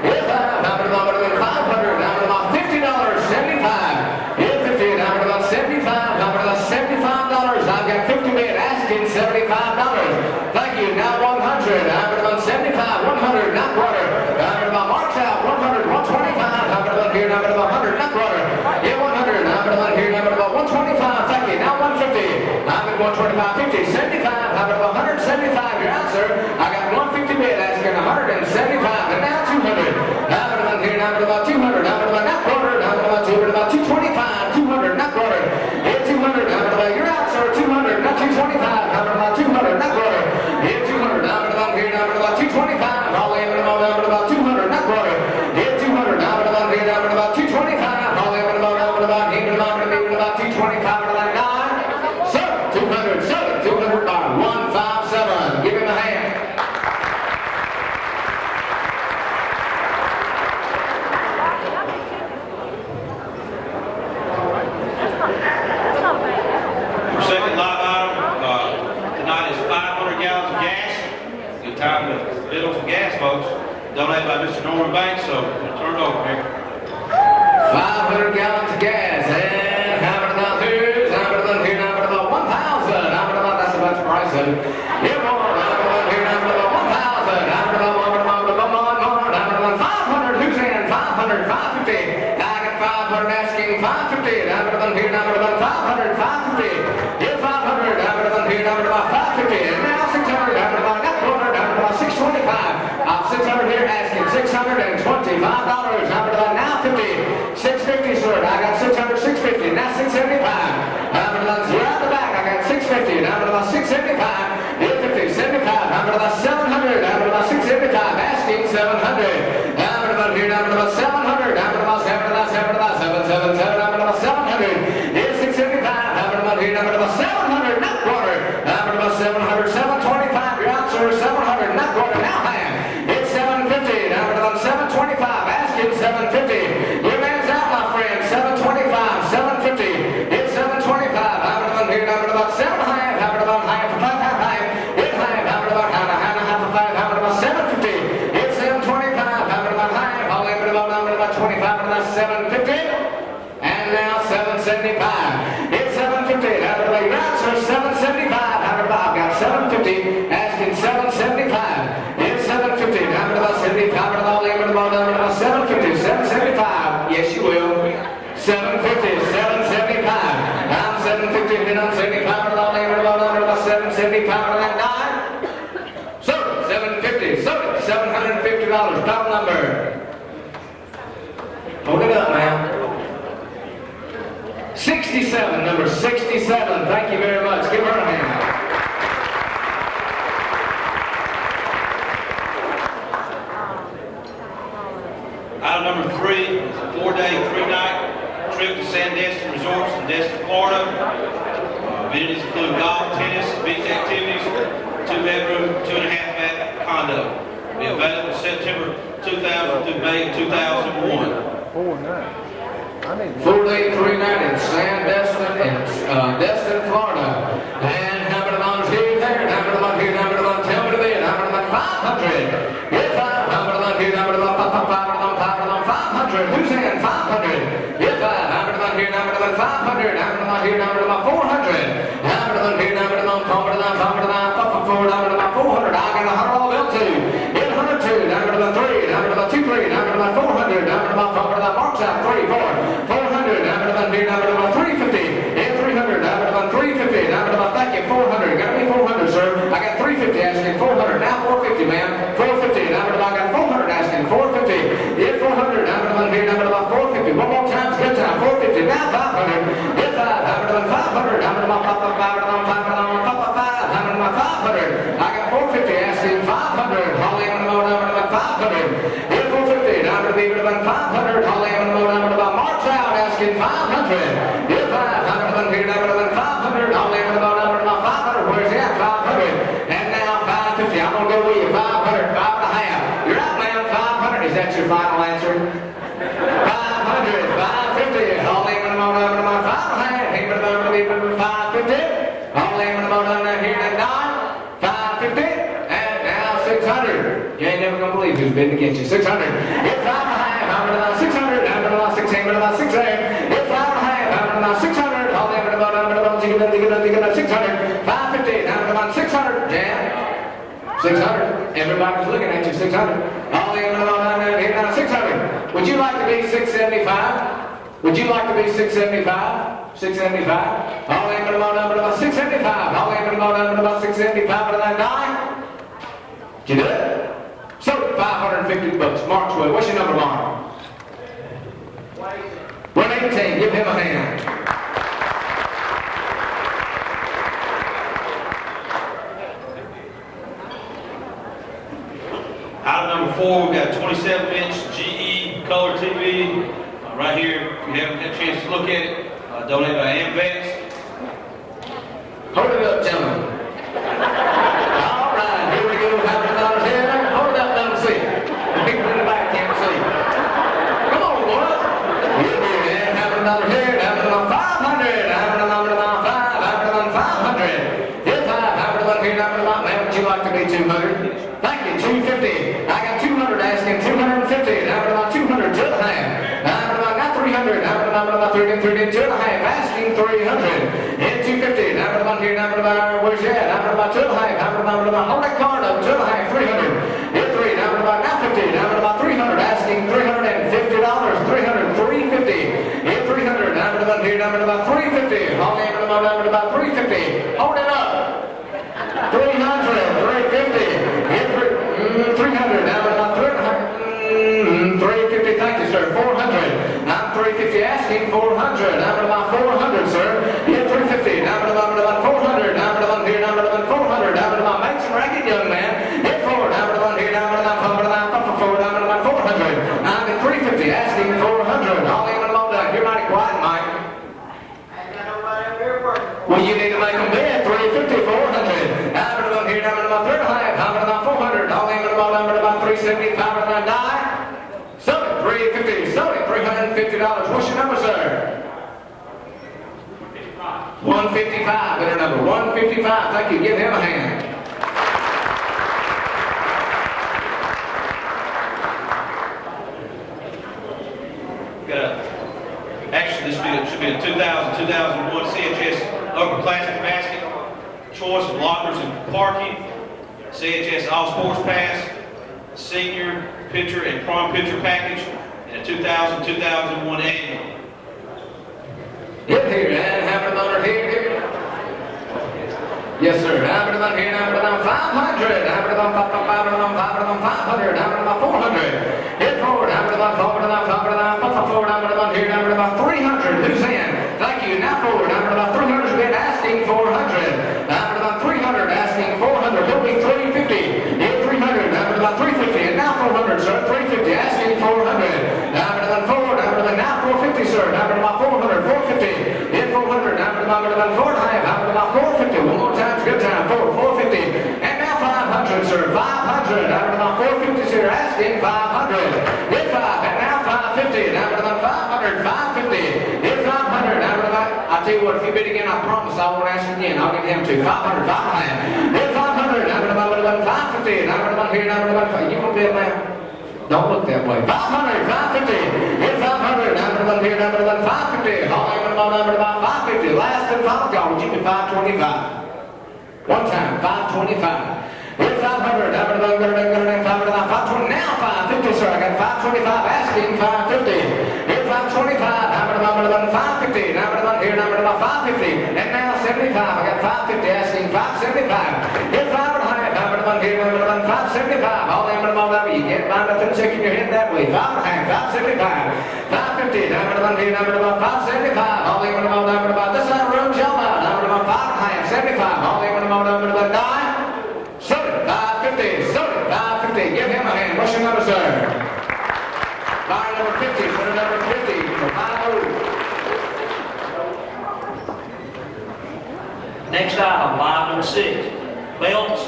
Yes, having about $500. Having about $50. 75. Yes, 50. Having about $75. Having about $75. I've got 50 men asking $75. Thank you. Now 100. Having about 75. 100. Not quarter. Having about marks out. 100. 125. Having about here. Having about 100. Not quarter. Yeah, 100. Having about here. Having about 125. Thank you. Now 150. Having 125. 50. 75. Having about 175. Your answer. I got 150 bid asking 175. And now 200. Having about here. Having about 200. Having about not quarter. Having about 200. About 225. 200. Not quarter. Yeah, 200. Having about your answer. 200. Not 225. Having about 200. Not quarter. Yeah, 200. Having about here. Having about 225. All in and all down.
folks, donated by Mr. Norman Banks, so we'll turn it over here.
500 gallons of gas, and how many dollars here? How many dollars here? How many dollars? 1,000. How many dollars? That's about the price of it. Yeah, more. How many dollars here? How many dollars? 1,000. How many dollars? More. How many dollars? 500. Who's in? 500. 550. I got 500 asking 550. How many dollars here? How many dollars? 500. 550. Yeah, 500. How many dollars here? How many dollars? 550. And now 600. How many dollars? Not 400. How many dollars? 625. 600 here asking $625. How many dollars? Now 50. 650, sir. I got 600, 650. Now 675. How many dollars? You're out the back. I got 650. How many dollars? 675. Here 50, 75. How many dollars? 700. How many dollars? 675. Asking 700. How many dollars here? How many dollars? 700. How many dollars? 777. How many dollars? 700. Here 675. How many dollars here? How many dollars? 700. Not quarter. How many dollars? 700. 725. You're out, sir. 700. Not quarter. Now hand. It's 750. How many dollars? 725. Asking 750. Your man's out, my friend. 725. 750. It's 725. How many dollars here? How many dollars? 7 half. How many dollars? Half. Half. It's half. How many dollars? Half. Half. How many dollars? 750. It's 725. How many dollars? Half. How many dollars? 25. How many dollars? 750. And now 775. It's 750. How many dollars? Right, sir. 775. How many dollars? I've got 750. Asking 775. It's 750. How many dollars? 75. How many dollars? 750. 775. Yes, you will. 750. 775. I'm 750. Then I'm 75. How many dollars? 775 on that dime. So 750. So $750. Top number. Hold it up, ma'am. 67, number 67. Thank you very much. Give her a hand.
Item number 3 is a 4-day, 3-night trip to Sandestin Resorts in Destin, Florida. Amenities include golf, tennis, beach activities, 2-bedroom, 2.5-bath condo. Be available September 2000 through May 2001.
4-day, 3-night in Destin, Florida. And how many dollars here, there? How many dollars here? How many dollars? Tell me the bid. How many dollars? 500. Get 5. How many dollars here? How many dollars? 500. Who's in? 500. Get 5. How many dollars here? How many dollars? 500. How many dollars here? How many dollars? 400. How many dollars here? How many dollars? 400. How many dollars? 400. I got 100 all bill too. Get 102. How many dollars? 3. How many dollars? 2, 3. How many dollars? 400. How many dollars? Marks out. 3, 4. 400. How many dollars here? How many dollars? 350. And 300. How many dollars? 350. How many dollars? Thank you. 400. Got me 400, sir. I got 350 asking 400. Now 450, ma'am. 450. How many dollars? I got 400 asking 450. Yeah, 400. How many dollars here? How many dollars? 450. One more time. Good time. 450. Now 500. Get 5. How many dollars? 500. How many dollars? 500. How many dollars? 500. I got 450 asking 500. Holly, how many dollars? 500. Yeah, 450. How many dollars? 500. Holly, how many dollars? March out asking 500. Yeah, 5. How many dollars here? How many dollars? 500. Holly, how many dollars? 500. Where's that? 500. And now 550. I'm gonna go with you. 500. 5.5. You're out, ma'am. 500. Is that your final answer? 500. 550. Holly, how many dollars? 5.5. Hey, 550. Holly, how many dollars here? 550. And now 600. You ain't never gonna believe who's been against you. 600. It's 5.5. How many dollars? 600. How many dollars? 600. 600. It's 5.5. How many dollars? 600. Holly, how many dollars? 600. 550. How many dollars? 600. Jan. 600. Everybody's looking at you. 600. Holly, how many dollars? Here now 600. Would you like to be 675? Would you like to be 675? 675. Holly, how many dollars? 675. Holly, how many dollars? 675 for that dime? Did you do it? So $550. Mark Swift. What's your number, Mark? 118. Give him a hand.
Item number 4, we've got a 27-inch GE color TV right here. If you haven't had a chance to look at it, donated by AmVets.
Hold it up, gentlemen. All right, here we go. How many dollars here? Hold it up, let them see. The people in the back can't see. Come on, boys. Here we go, man. How many dollars here? How many dollars? 500. How many dollars? 5. How many dollars? 500. Here's 5. How many dollars here? How many dollars? Man, would you like to be 200? Thank you. 250. I got in 3 and 2 and a half, asking 300. In 250, down to the one here, down to the bar, where's you at? Down to the bar, 2 and a half, down to the bar, hold that card up, 2 and a half, 300. In 3, down to the bar, now 50, down to the bar, 300, asking $350, 300, 350. In 300, down to the one here, down to the bar, 350. Hold it down to the bar, 350. Hold it up. 300, 350. In 300, down to the bar, 350, thank you, sir. 400. I'm 350 asking 400. Down to about 400, sir. Hit 350. Down to about 400. Down to the one here. Down to about 400. Down to about make some racket, young man. Hit 4. Down to the one here. Down to about 400. Down to about 400. I'm at 350 asking 400. All in and all down. You're mighty quiet, Mike. Well, you need to make them bid. 350, 400. Down to the one here. Down to about 3.5. Down to about 400. All in and all down to about 375. And I die. Sold it, 350, sold it, $350. What's your number, sir? 155, better number, 155. Thank you, give him a hand.
Actually, this should be a 2001 CHS upperclassmen basket, choice of lockers and parking, CHS All Sports Pass, senior pitcher and prom pitcher package, and a 2000-2001 annual.
Get here, and have it on here. Yes, sir. Have it on here, have it on 500. Have it on 500. Have it on 400. Hit forward. Have it on 400. Have it on here. Have it on 300. Who's in? Thank you. Now forward. Have it on 300. Been asking 400. Have it on 300. Asking 400. He'll be 350. Hit 300. Have it on 350. And now 400, sir. 350. Asking 400. Have it on forward. Have it on now 450, sir. Have it on 400. 450. Hit 400. Have it on 4.5. Have it on 450. One more time. Good time. 450. And now 500, sir. 500. Have it on 450, sir. Asking 500. Hit 5. And now 550. Have it on 500. 550. Hit 500. Have it on. I'll tell you what. If you bid again, I promise I won't ask again. I'll get him to 500. 500. Hit 500. Have it on 550. Have it on here. Have it on. You gonna bid now? Don't look that way. 500, 550. Hit 500. Have it on here. Have it on 550. All in about 550. Last and final call. Would you be 525? One time, 525. Hit 500. Have it on 520. Now 550, sir. I got 525. Asking 550. Hit 525. Have it on 550. Have it on here. Have it on 550. And now 75. I got 550. Asking 575. Hit 5.5. Have it on here. Have it on 575. All in about that. You can't find nothing shaking your head that way. 5.5. 575. 550. Have it on here. Have it on 575. All in about this side of the room. Jump out. Have it on 5.5. 75. All in about 9. Sold it. 550. Sold it. 550. Give him a hand. What's your number, sir? Bar number 50. Put it number 50 for 5-0.
Next item, line number 6, Belts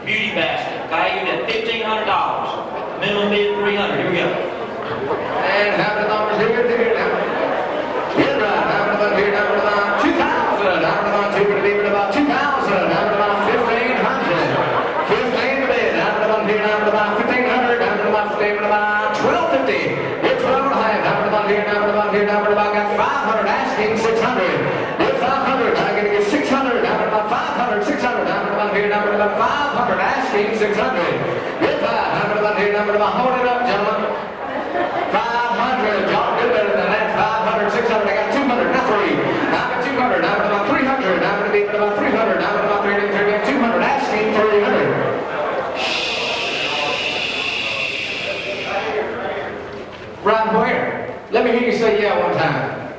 Beauty Basket, valued at $1,500. Minimum bid $300. Here we go.
And have the numbers here. Get right. Have it on here. Have it on 2,000. Have it on 2. Going to be about 2,000. Have it on 1,500. 15 to bid. Have it on here. Have it on 1,500. Have it on 1,250. Hit 12 and a half. Have it on here. Have it on here. Have it on. Got 500. Asking 600. Hit 500. I'm going to get 600. Have it on 500. 600. Have it on here. Have it on 500. Asking 600. Hit 5. Have it on here. Have it on. Hold it up, gentlemen. 500. Y'all do better than that. 500, 600. I got 200. Now 3. I got 200. I'm at about 300. I'm going to be at about 300. I'm at about 300. 200. Asking 300. Right where? Let me hear you say yeah one time.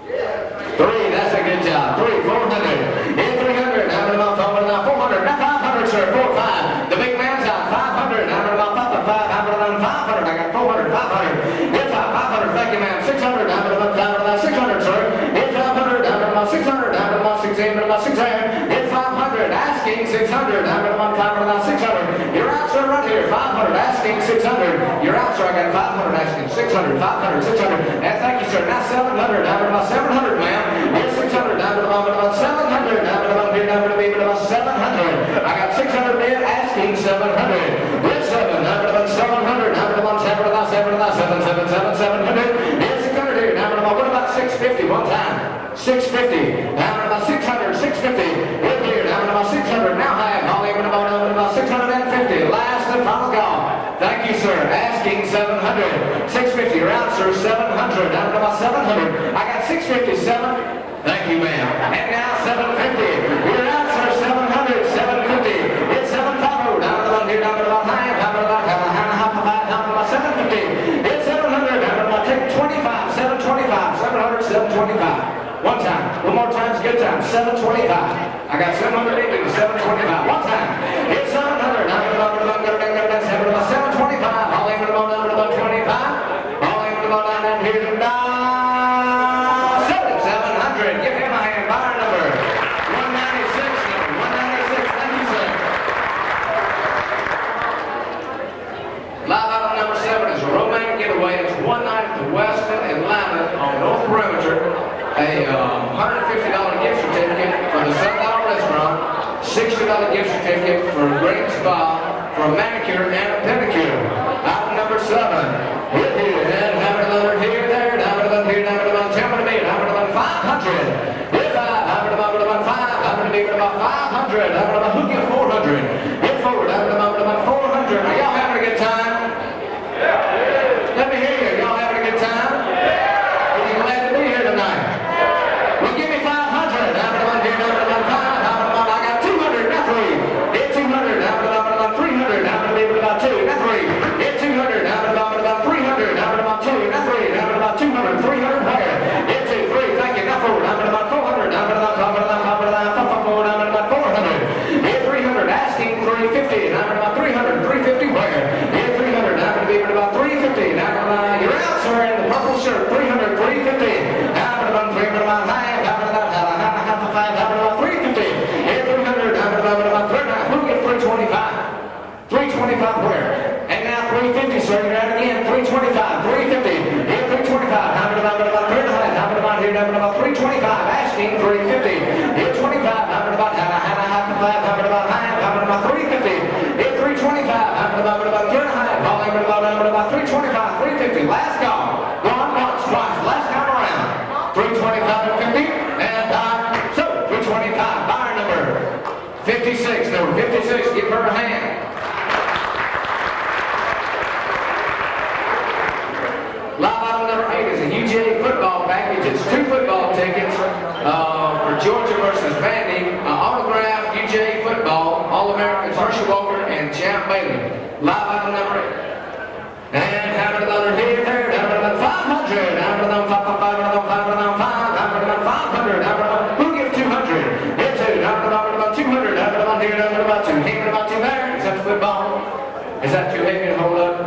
3. That's a good job. 3. 400. In 300. I'm at about 400. Now 500, sir. 4, 5. The big man's out. 500. I'm at about 5. I'm at about 500. I got 400. 500. Hit 500. Thank you, ma'am. 600. I'm at about 600, sir. Hit 500. I'm at about 600. I'm at about 600. I'm at about 600. Hit 500. Asking 600. I'm at about 500. 600. You're out, sir, right here. 500. Asking 600. You're out, sir. I got 500. Asking 600. 500. 600. And thank you, sir. Now 700. I'm at about 700, ma'am. Hit 600. I'm at about 700. I'm at about here. I'm going to be at about 700. I got 600 bid. Asking 700. Hit 7. I'm at about 700. I'm at about 700. 700. Hit 600 here. I'm at about, what about 650? One time. 650. Down to about 600, 650. Hit here, down to about 600. Now high, Holly, down to about 650. Last and final call. Thank you, sir. Asking 700. 650. You're out, sir. 700. Down to about 700. I got 657. Thank you, ma'am. And now 750. We're out, sir. 700. 750. It's 750. Down to about here, down to about high, down to about down to about 750. It's 700. Down to about 25. 725. 700. 725. One time. One more time. It's good time. 725. I got 780 to 725. One time. It's 700. Down to about 725. All aiming about down to about 25. All aiming about down here to 700. Give him a hand. Bar number 196. Number 196. Thank you, sir. Live item number 7 is a romantic getaway. It's one night at the Westin Atlanta on North Perimeter. A $150 gift certificate for the Sundial Restaurant. $60 gift certificate for a great spa for a manicure and a pedicure. Item number 7. Hit here, and have another here, there, have another here, have another 10 to me, have another 500. Hit 5, have another 5, have another about 500, have another who get 400. Hit forward, have another 400. Are y'all having a good time? Let me hear you. Y'all having a good time? Are you glad to be here tonight? Well, give me 500. Have another here, have another 5, have another, I got 200, not 3. Hit 200, have another 300, have another about 2, not 3. Hit 200, have about 300, have about 2, not 3, have about 200, 300 where? Hit 2, 3, thank you, not 4, have about 400, have about 400. Hit 300, asking 350, have about 300, 350 where? Hit 300, have about 350, you're out, sir, in the purple shirt, 300, 350, have about 300, have about 350, hit 300, have about 300, who gets 325? 325 where? And now 350, sir, you're out again, 325, 350, hit 325, have about 300, have about here, have about 325, asking 350, hit 25, have about 350, hit 325, have about 300, calling about 325, 350, last call, going once, twice, last time around, 325 and 50, and so 325, buyer number 56, number 56, give her a hand. Live item number 8 is a UGA football package. It's 2 football tickets for Georgia versus Vandy. Autographed UGA football, All-Americans Herschel Walker and Champ Bailey. Live item number 8. And have another here, there, have another 500, have another 500, have another, who gives 200? Hit 2, have another 200, have another here, have another 2, hanging about 2 there. Is that football? Is that too heavy to hold up?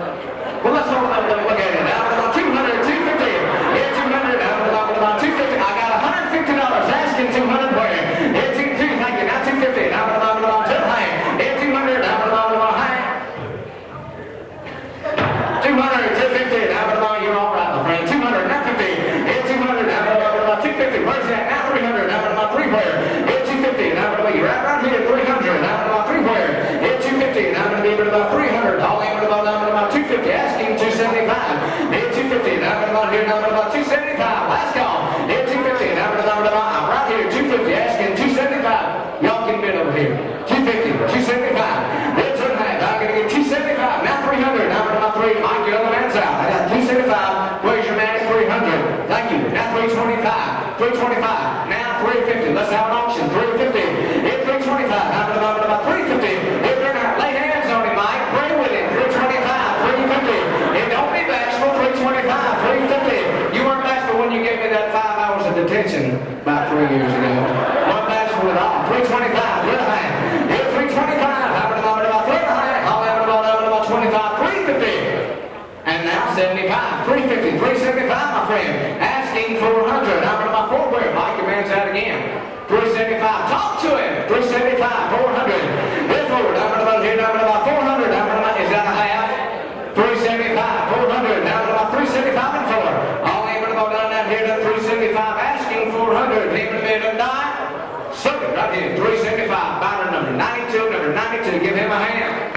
Well, let's hold up and look at it. Now, about 200, 250. Hit 200, now about 250. I got $150 asking 200 where? Hit 250, thank you. Now 250. Now about 2 high. Hit 200, now about high. 200, 250. Now about, you're all right, my friend. 200, now 50. Hit 200, now about 250. Where's that? Now 300, now about 3 where? Hit 250. Now about, you're right around here. 300, now about 3 where? Hit 250. Now about 300. All in about 250. Asking 275. Hit 250. Now about here. Now about 275. Last call. Hit 250. Now about I'm right here. 250. Asking 275. Y'all can bid over here. 250. 275. Hit 2.5. I'm gonna get 275. Now 300. Now about 3. Mike, your other man's out. I got 275. Where's your man at 300? Thank you. Now 325. 325. Now 350. Let's have an auction. 350. Hit 325. Now about 350. Hit 300. Lay hands on him, Mike. Pray with him. 325. 350. And don't be bashful. 325. 350. You weren't bashful when you gave me that 5 hours of detention about 3 years ago. Weren't bashful at all. 325. Good hand. Hit 325. Have about 300. I'll have about 25. 350. And now 75, 350, 375, my friend. Asking 400. How about 4 where? Mike, your man's out again. 375. Talk to him. 375, 400. Hit forward. How about here? How about 400? How about, is that a half? 375, 400. Now about 375 and 4. All aiming about down here to 375. Asking 400. Aiming to bid and die. Circuit right here. 375. Buyer number 92. Number 92. Give him a hand.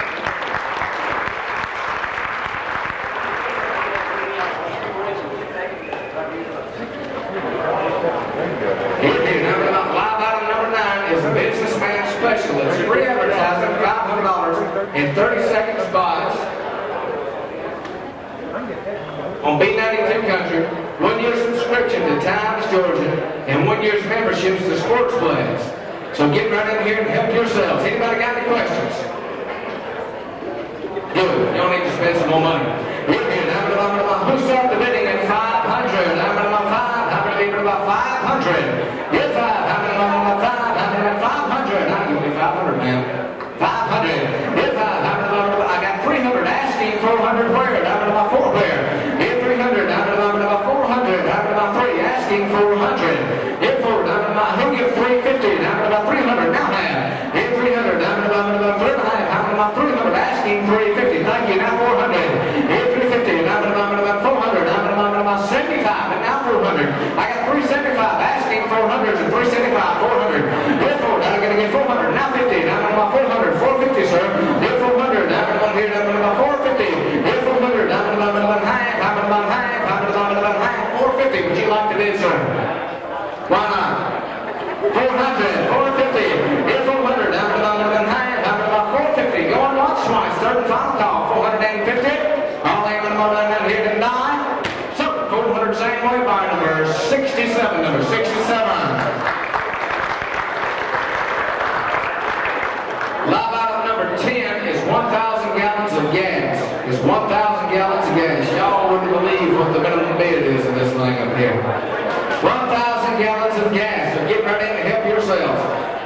Excellence, free advertising, $500 in 30-second spots on B92 Country, 1 year subscription to Times, Georgia, and 1 year's memberships to Sportsplex. So get right in here and help yourselves. Anybody got any questions? Good. You don't need to spend some more money. We're here. Who started the bidding at 500? I'm going to 5. I'm going to be about 500. Get 5. I'm going to 5. I'm going to 500. I'll give me 500, man. 500. Get 5. I got 300 asking 400 where? I'm going to 4 where? Get 300. I'm going to 400. I'm going to 3 asking 400. Get 4. Who give 350? I'm going to 300. Now have. Get 300. I'm going to 3 and a half. I'm going to 300 asking 350. Thank you. Now 400. Get 350. I'm going to 400. I'm going to 75. And now 400. I got 375 asking 400 and 375. 400. Get 4. I'm going to get 400. Now 50. I'm going to 400. 450, sir. Get 400. I'm going to here. I'm going to 450. Get 400. I'm going to half. I'm going to half. I'm going to half. 450. Would you like to bid, sir? Why not? 400. 450. Get 400. I'm going to half. I'm going to 450. Go on once, twice. Third and final call. 450. All I'm going to here to 9. So 400 same way by number 67. Number 67. Live item number 10 is 1,000 gallons of gas. It's 1,000 gallons of gas. Y'all wouldn't believe what the minimum bid is in this thing up here. 1,000 gallons of gas. So get right in and help yourselves.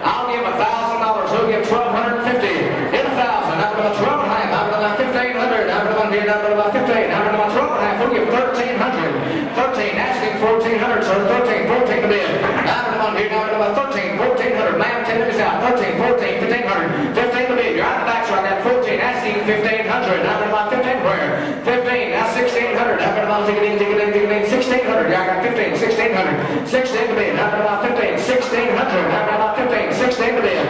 I'll give $1,000. Who'll give 1,250? Get 1,000. I'm going to 12 and a half. I'm going to 1,500. I'm going to here. I'm going to 15. I'm going to 12 and a half. Who'll give 1,300? 13. Asking 1,400. So 13. 14 to bid. I'm going to here. I'm going to 13. 1,400. Ma'am, 10 minutes out. 13. 14. 1,500. 15 to bid. You're out the back, so I got 14. Asking 1,500. I'm going to 15 where? 15. Now 1,600. I'm going to dig it in. 1,600. I got 15. 1,600. 16 to bid. I'm going to 15. 1,600. I'm going to 15. 16 to bid.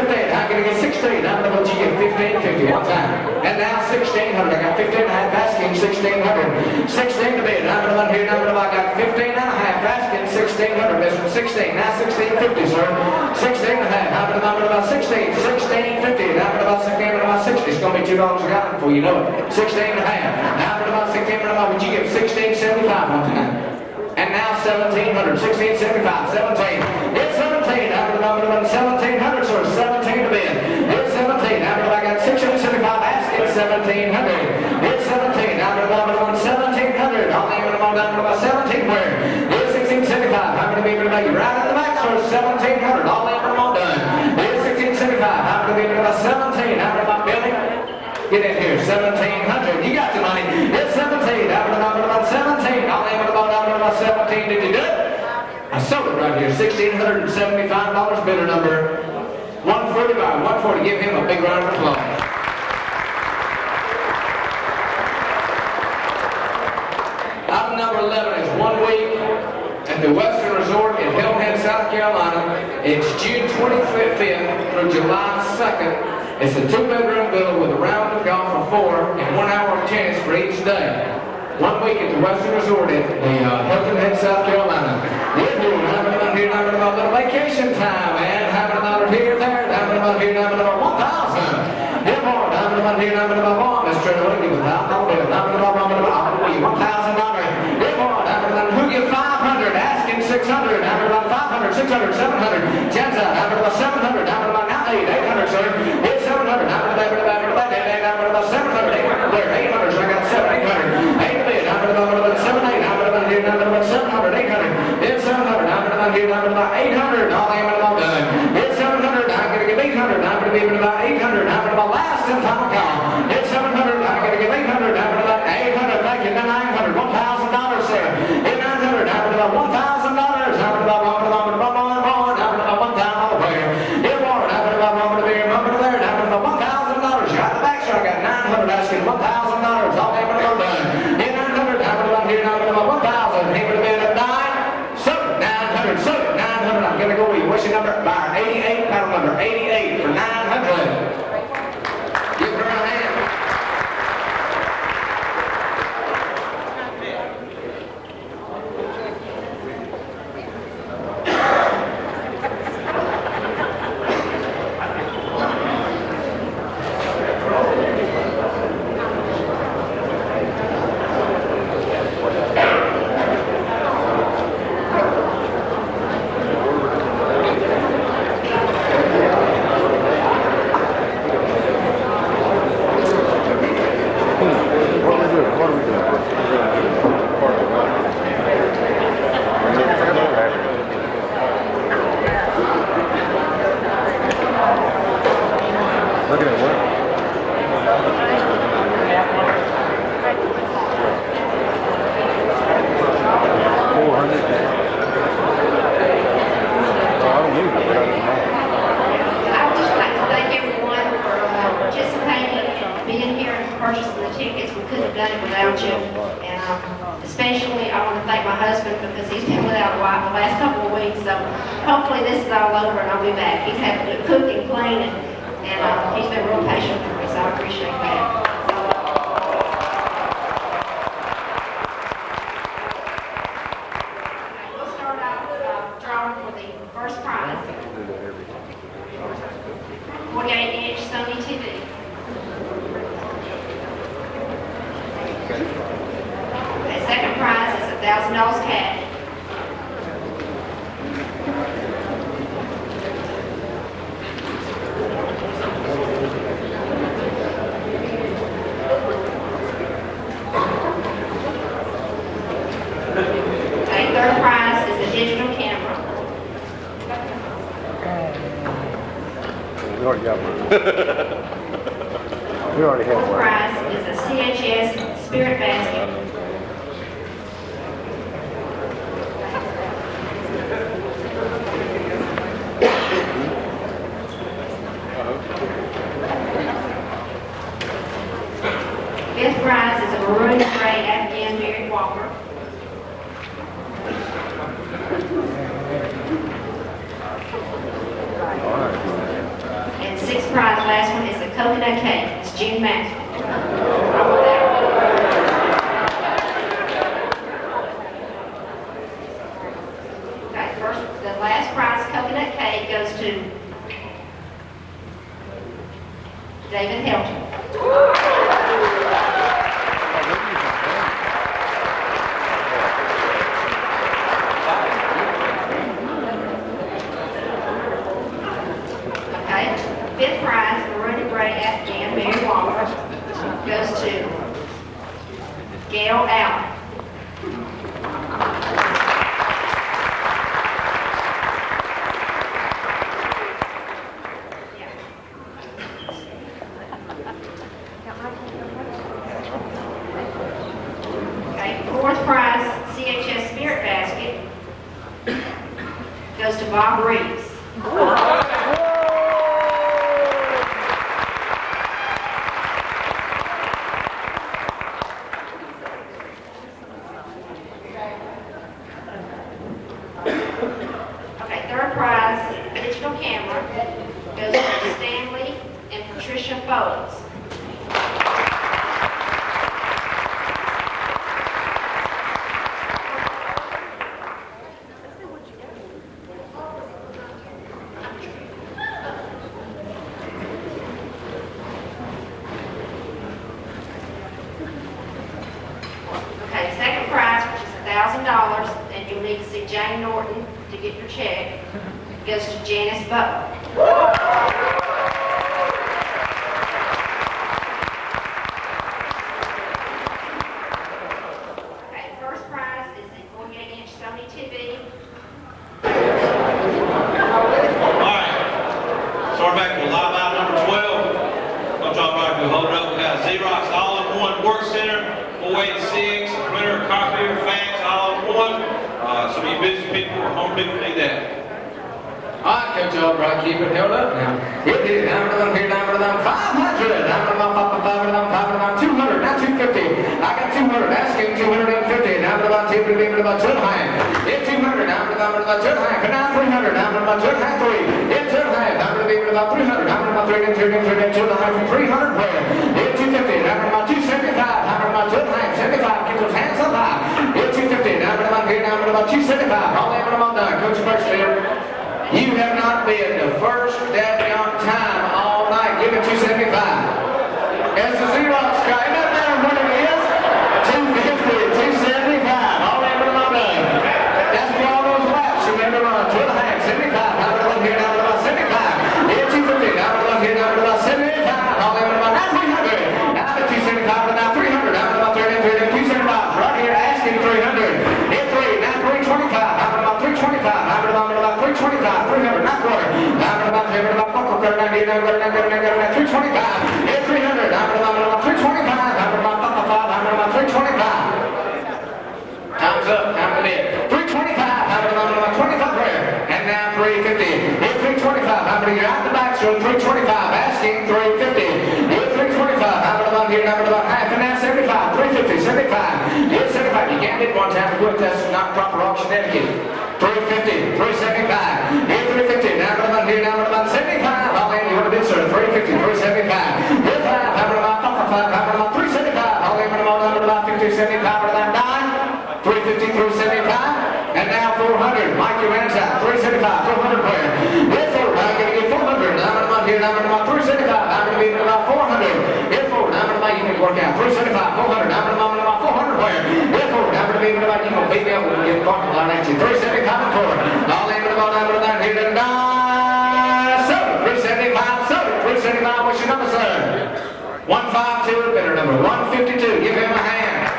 15. I'm going to get 16. I'm going to let you get 1550 one time. And now 1,600. I got 15 and a half asking 1,600. 16 to bid. I'm going to let here. I got 15 and a half asking 1,600. This one 16. Now 1,650, sir. 16 and a half. I'm going to about 16. 1,650. I'm going to about 16. I'm about 60. It's going to be $2 a gallon before you know it. 16 and a half. Now I'm going to about 16. Would you give 1675 one time? And now 1,700, 1675, 17. It's 17. I'm going to 1,700, sir. 17 to bid. It's 17. I got 675 asking 1,700. It's 17. I'm going to 1,700. I'll name it about 17 where? It's 1675. I'm going to be able to make it right in the back, sir. 1,700. I'll name it all done. It's 1675. I'm going to be able to about 17. I'm going to building. Get in here, 1,700. You got the money. It's 17. I'm going to about 17. I'll name it about 17. Did you do it? I sold it right here. $1,675. Bidder number 140 by 140. Give him a big round of applause. Item number 11 is 1 week at the Western Resort in Hilton Head, South Carolina. It's June 25th through July 2nd. It's a 2-bedroom villa with a round of golf for 4 and 1 hour of tennis for each day. 1 week at the Western Resort at the Hilton Head, South Carolina. We're doing having about a little vacation time, man. Having about here, there, having about here, having about 1,000. Good morning. Having about here, having about one. Let's try to look at it without no bill. Having about $1,000. Good morning. Having about who give 500? Asking 600. Having about 500, 600, 700. 10's out. Having about 700. Having about now 800, sir. It's 700. Having about 700. 800 there. 800. So I got 700. 800. 8 bid. Having about 700. Having about here. Having about 700. 800. It's 700. Having about here. Having about 800. All aiming about done. It's 700. I'm going to give 800. I'm going to be about 800. Having about last and final call. It's 700. I'm going to give 800. Having about 800. Thank you. Now 900. $1,000, sir. It's 900. Having about $1,000. Having about $1,000 player. It's more. Having about $1 there. $1 there. Having about $1,000. You got the back, sir. I got 900 asking $1,000. All aiming about done. It's 900. Having about here. Having about 1,000. He would have been at 9. So 900. So 900. I'm going to go with you. What's your number? Buyer 88. Paddle number 88 for 900.
Looking at what?
I would just like to thank everyone for participating and being here and purchasing the tickets. We couldn't have done it without you. And especially, I want to thank my husband because he's been without a wife the last couple of weeks. So hopefully this is all over and I'll be back. He's having to cook and clean and he's been real patient with me, so I appreciate that. We'll start out drawing for the first prize. 48-inch Sony TV. The second prize is $1,000 cash. Okay, third prize is a digital camera.
We already got one. We already have
Fourth
one.
prize is a CHS Spirit Basket. Fifth prize is a maroon and gray Afghan Mary Walker. And sixth prize, last one, is a coconut cake. It's June Maxwell. Okay, first, the last prize, coconut cake, goes to David Helton. Okay, fifth prize, maroon and gray Afghan Mary Walker, goes to Gail Allen. Okay, fourth prize, CHS Spirit Basket, goes to Bob Reeves. Okay, third prize, digital camera, goes to Stanley and Patricia Foles. Okay, second prize, which is $1,000, and you'll need to see Jane Norton to get your check, goes to Janice Butler. Okay, first prize is a 48-inch Sony TV.
All right, start back with live item number 12. Don't drop right, we'll hold it up. We got a Xerox All-in-One Work Center, 486, a printer, copier, fax, all-in-one. Some of you business people or home people need that.
All right, Coach Albright, keep it held up now. It is down to them, here down to them, 500, down to them, 500, 200, now 250. I got 200, asking 250, down to about 250, about 2 high. It's 200, down to about 2 high, now 300, down to about 2 high, 3. It's 2 high, down to about 300, down to about 3, 2 high from 300, where? It's 250, down to about 275, down to about 2 high, 75, keep those hands up high. It's 250, down to about here, down to about 275, all in, I'm done, Coach Birchfield. You have not been the first daggone time all night. Give it 275. As the Xerox guy, isn't that better what it is? 250, 275. All in with my done. That's for all those laps. Remember, 2 and a half, 75. Down to here, down to about 75. Yeah, 250. Down to here, down to about 75. All in with my now 300. Now to 275, but now 300. Down to about 30, 275. Right here, asking 300. Hit 3. Now 325. Down to about 325. Down to about 325. 300, not quarter. Down to about 300, about 400, sir. 325. Hit 300. 325. 325. Time's up. Time to bid. 325. 25 prayer. And now 350. Hit 325. You're out the back, sir. 325. Asking 350. Hit 325. Here, half. And now 75. 350. 75. Hit 75. You can't bid one time quick. That's not proper auction etiquette. 350. 375. Hit 350. Now here, 75. All in. You want to bid, sir? 350. 375. Hit 5. 375. All in. 50. 75. 350 through 75, and now 400. Mike, your man's out. 375, 400 player. Hit 4, I'm going to get 400. I'm here, 375. I'm going to be about 400. Hit 4, I'm going to make you work out. 375, 400. I'm going to 400 player. Hit 4, I'm going to be about, you going to beat me up when we get parking lot at you. 375 and 4. All in with about, I'm going to here, 375, 375. What's your number, sir? 152, bidder number 152. Give him a hand.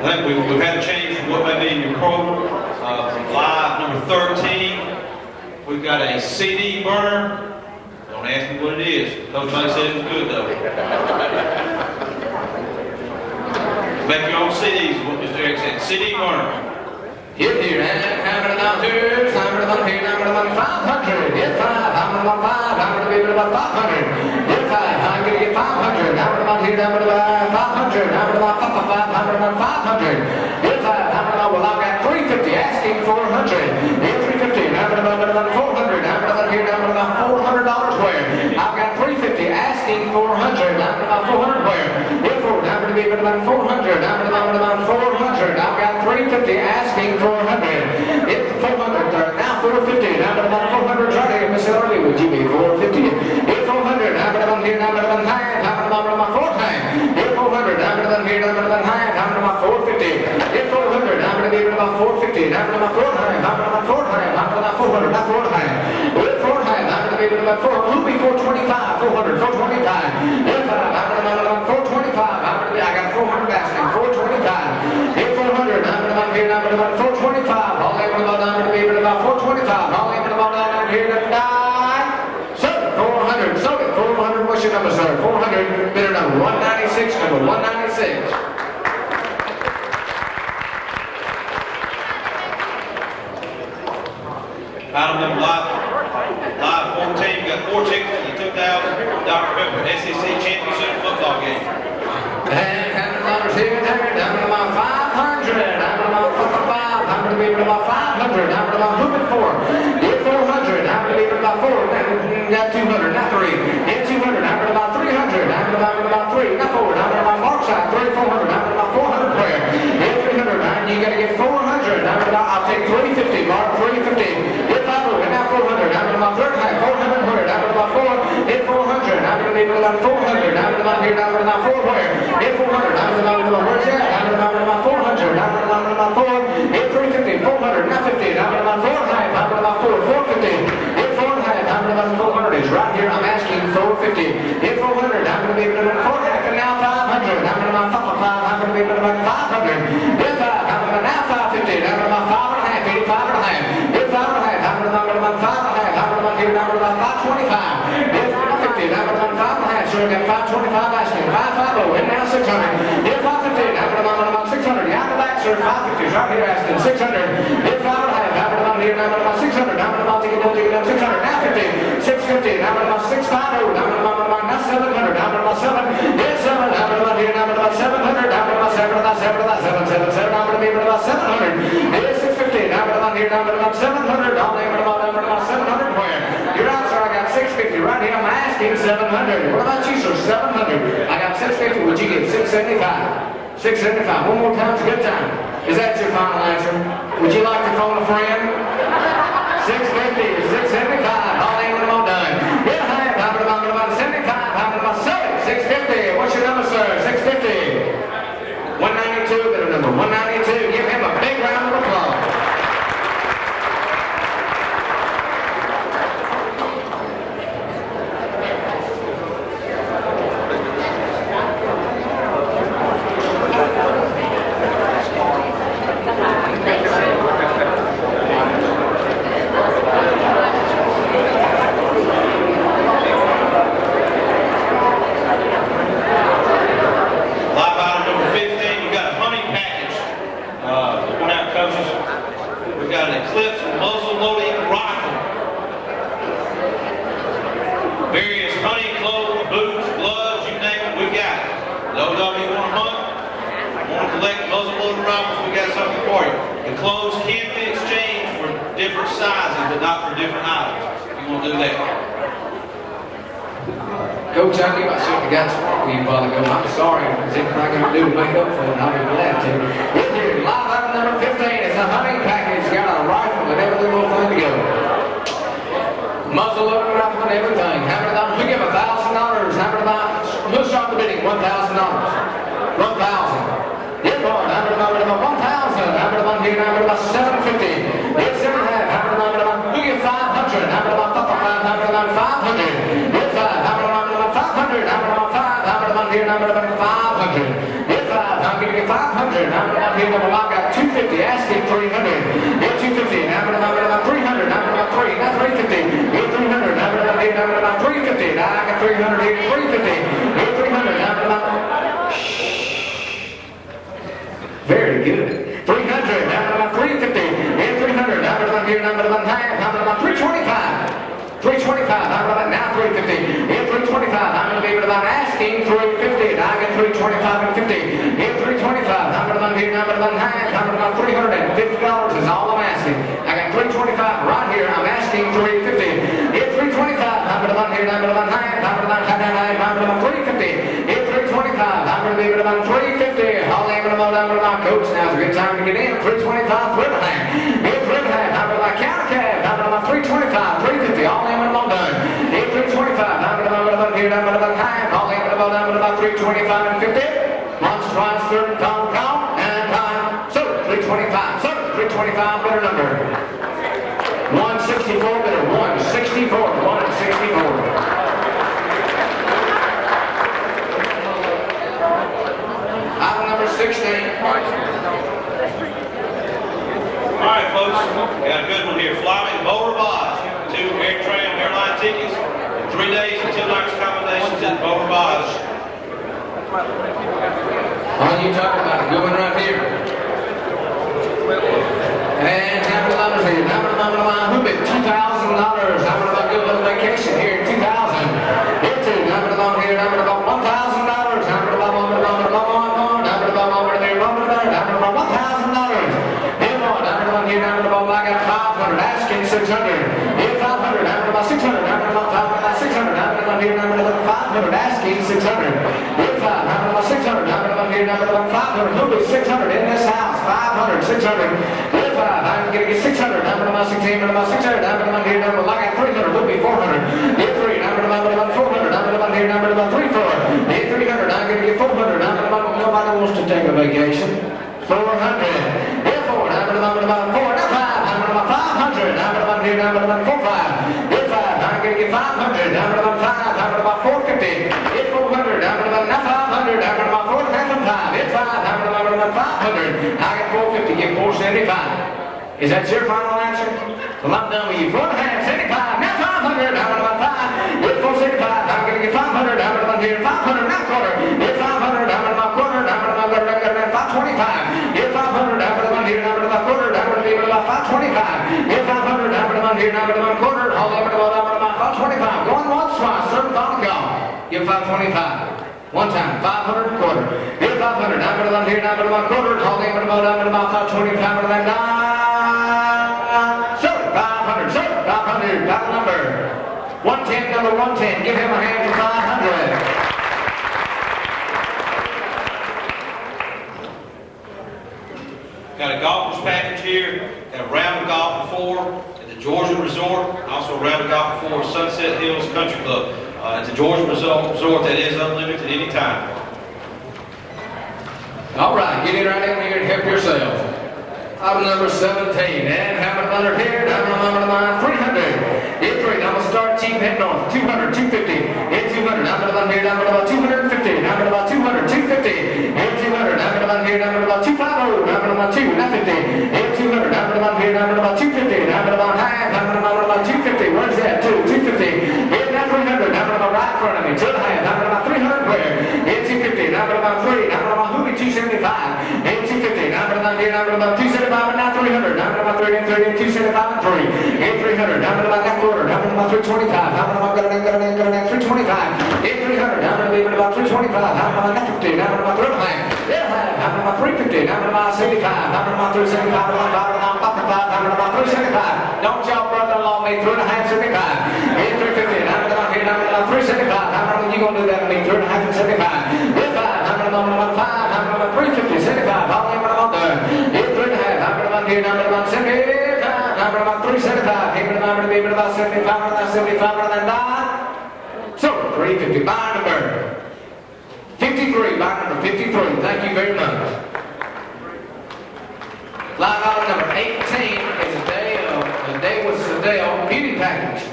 I think we've had a change from what may be in your quote. From live number 13, we've got a CD burner. Don't ask me what it is. Coach Mike said it was good though. Make your own CDs, what Mr. Eric said. CD burner.
Hit here, and hammer it down here, hammer it on here, hammer it on 500. Hit 5, hammer it on 5, hammer it on about 500. Hit 5, I'm going to get 500. Hammer it on here, hammer it on 500. Hammer it on 5, hammer it on 500. Hit 5, hammer it on, well, I've got 350, asking 400. Hit 350, hammer it on 400. Hammer it on here, hammer it on $400 where? I've got 350, asking 400. Hammer it on 400 where? Hit 4, hammer it on 400. Hammer it on 400. I've got 350, asking 400. Hit 400, now 450. Now I'm about 400 right here, Miss Early. Would you be 450? Hit 400. Now I'm here, now I'm high. Now I'm my fourth time. Hit 400. Now I'm here, now I'm high. Now I'm my 450. Hit 400. Now I'm here, about 450. Now I'm my fourth time. Now I'm my fourth time. Now I'm my 400. Not fourth time. Hit 4 time. Now I'm here, about 400. Ruby 425. 400. 425. Hit 5. I'm 425. I got 400 asking. 425. Hit 400. I'm here, now I'm 425. All in about down to be about 425. All in about down here to die. Sold it 400. Sold it 400. What's your number, sir? 400. Bidder number 196. Number 196.
Item number live 14, we got 4 tickets for the 2000 Dr. Pepper SEC Championship football game.
And $100 here, down to about 500. Down to about 500. I'm going to be about 500. I'm going to about moving 4. Hit 400. I'm going to be about 4. Got 200, not 3. Hit 200. I'm going to about 300. I'm going to about 3, not 4. I'm going to about mark side 3, 400. I'm going to about 400 prayer. Hit 300. You got to get 400. I'll take 350. Mark 350. Hit 500. Now 400. I'm going to about 300. 400 prayer. I'm going to about 4. Hit 400. I'm going to be about 400. I'm going to about here. I'm going to about 4 prayer. Hit 400. I'm going to about where's that? I'm going to about 400. I'm going to about 4. Hit 350. 400. Now 50. I'm going to about 4 high. I'm going to about 4. 450. Hit 4 high. I'm going to about 400. It's right here. I'm asking 450. Hit 400. I'm going to be about 4 half. And now 500. I'm going to about 5. I'm going to be about 500. Hit 5. I'm going to now 550. I'm going to about 5 and a half. Hit 5 and a half. Hit 5 and a half. I'm going to about 5 and a half. I'm going to about here. I'm going to about 525. Hit 550. I'm going to about 5 and a half. So I got 525 asking. 550. And now 600. Hit 550. I'm going to about 600. Down the back, sir. 550 is right here asking. 600. Hit 5 and a half. I'm going to about here. I'm going to about 600. I'm going to about take it down 600. Now 50. 650. I'm going to about 650. I'm going to about now 700. I'm going to about 7. Hit 7. I'm going to about here. I'm going to about 700. I'm going to about 7. I'm going to be about 700. Hit 650. I'm going to about here. I'm going to about 700. I'm going to about 700 where? You're out, sir. I got 650 right here. I'm asking 700. What about you, sir? 700. I got 650. Would you get 675? 675. One more time. It's a good time. Is that your final answer? Would you like to phone a friend? 650 or 675. All in when I'm all done. Hit a half. I'm about 75. I'm about 650. What's your number, sir? 650. 192. Better number 192. Give him a big round of applause.
for you. The clothes can be exchanged for different sizes, but not for different items. You want to do that?
Coach, I knew I shouldn't have got you a while ago. I'm sorry. Is anything I can do to make up for it? I'll be glad to. With you, live item number 15. It's a hunting package. Got a rifle and every little thing to go. Muzzle loading rifle and everything. Hammer it on. We give $1,000. Hammer it on. Who'll start the bidding? $1,000. 1,000. Yes, Lord. Hammer it on. 1,000. Hammer it on here. Hammer it on. 750. Yes, 7.5. Hammer it on. Who give 500? Hammer it on. 5. Hammer it on. 500. Yes, 5. Hammer it on. 500. Hammer it on. 5. Hammer it on here. Hammer it on. 500. Yes, 5. I'm giving you 500. Hammer it on here. Number I got 250. Asking 300. Yes, 250. Hammer it on. 300. Hammer it on 3. Not 350. Yes, 300. Hammer it on here. Hammer it on 350. Now I got 300 here. 350. Yes, 300. Hammer it on. Very good. 300. Hammer it on 350. Yes, 300. Hammer it on here. Hammer it on half. Hammer it on 325. 325, I'm about now 350. Yeah, 325. I'm going to leave it about asking 350. I get 325 and 50. Yeah, 325. I'm going to here, I'm going to half. I'm going to $350 is all I'm asking. I got 325 right here. I'm asking 350. Yeah, 325. I'm going to here, I'm going to half. I'm going to half. I'm going to 350. Yeah, 325. I'm going to leave it about 350. All I'm going to coach. Now's a good time to get in. 325, thrill half. Yeah, thrill half. I'm going to counter cab. I'm going to 325, 350. All I'm done. Yeah, 325. I'm here. I'm half. All I'm about 325 and 50. Once, twice, third, count, and time. So 325. So 325, better number. 164, better. 164. 164. Item number 16.
All right, folks, we got a good one here. Flying Beau Rivage, 2 Airtran airline tickets, 3 days and 2 nights accommodations at Beau Rivage.
All you talking about a good one right here. And how many numbers here? Who bid $2,000? How about a good little vacation here in 2000? Here too. How about here? How about $1,000? How about I got 500, asking 600. Yeah, 500, I'm about 600, I'm about 600, I'm about here, I'm about 500, asking 600. Yeah, 5, I'm about 600, I'm about here, I'm about 500. Who is 600 in this house? 500, 600. Yeah, 5, I'm gonna get 600, I'm about 16, I'm about 600, I'm about here, I'm about, I got 300, who'll be 400. Yeah, 3, I'm about 400, I'm about here, I'm about 3, 4. Yeah, 300, I'm gonna get 400, I'm about, nobody wants to take a vacation. 400. Yeah, 4, I'm about 4. Now 5. I'm about here, I'm about 45. Here's 5. I'm going to get 500. I'm about 5. I'm about 450. Here's 400. I'm about now 500. I'm about 4 and a half and 5. Here's 5. I'm about 500. I got 450. Get 475. Is that your final answer? Well, I'm done with you. 4 and a half, 75. Now 500. I'm about 5. Here's 475. I'm going to get 500. I'm about here 500. Now quarter. Here's 500. I'm about quarter. I'm about 525. Here's 500. I'm about here. I'm about quarter. I'm going to be about 525. Here's 500. I'm about here. I'm about quarter. All I'm about 525. Going once, twice. Third, final gone. Give 525. One time. 500 quarter. Here's 500. I'm about here. I'm about quarter. All I'm about 525. I'm about 9. Sir, 500. Sir, 500. Got the number. 110, number 110. Give him a hand for 500.
Got a golfer's package here, got a round of golf before at the Georgia Resort, also a round of golf before Sunset Hills Country Club. It's a Georgia Resort that is unlimited anytime.
All right, get in right in here and help yourself. Item number 17, and having under here, having number 300. Hit 3, I'm gonna start cheap, head north. 200, 250. Hit 200, I'm about here, I'm about 250. I'm about 200, 250. Hit 200, I'm about here, I'm about 250. I'm about 2, not 50. Hit 200, I'm about here, I'm about 250. I'm about half, I'm about 250. Where's that? 250. Hit that 300, I'm about right in front of me. 2 and a half, I'm about 300 where? Hit 250, I'm about 3. I'm about who be 275. Hit 250, I'm about here, I'm about 275. And now 300. I'm about 30, 275 and 3. Hit 300. I'm about that quarter. I'm about 325. I'm about 325. Hit 300. I'm going to leave it about 325. I'm about 50. I'm about 3 and a half. I'm about 350, number about 75, number about 375, number about 55, number about 375. Don't y'all brother-in-law me 3.5, 75. Here's 350, number about here, number about 375. How many you gonna do that to me? 3.5 and 75. Here's 5, number about 5, number about 350, 75. All in what I'm done. Here's 3.5, number about here, number about 75, number about 375. Here, number about 75, number about 75, number about 9. So 350, buy number 53, buy number 53. Thank you very much. Line item number 18 is a day with Sedell beauty package.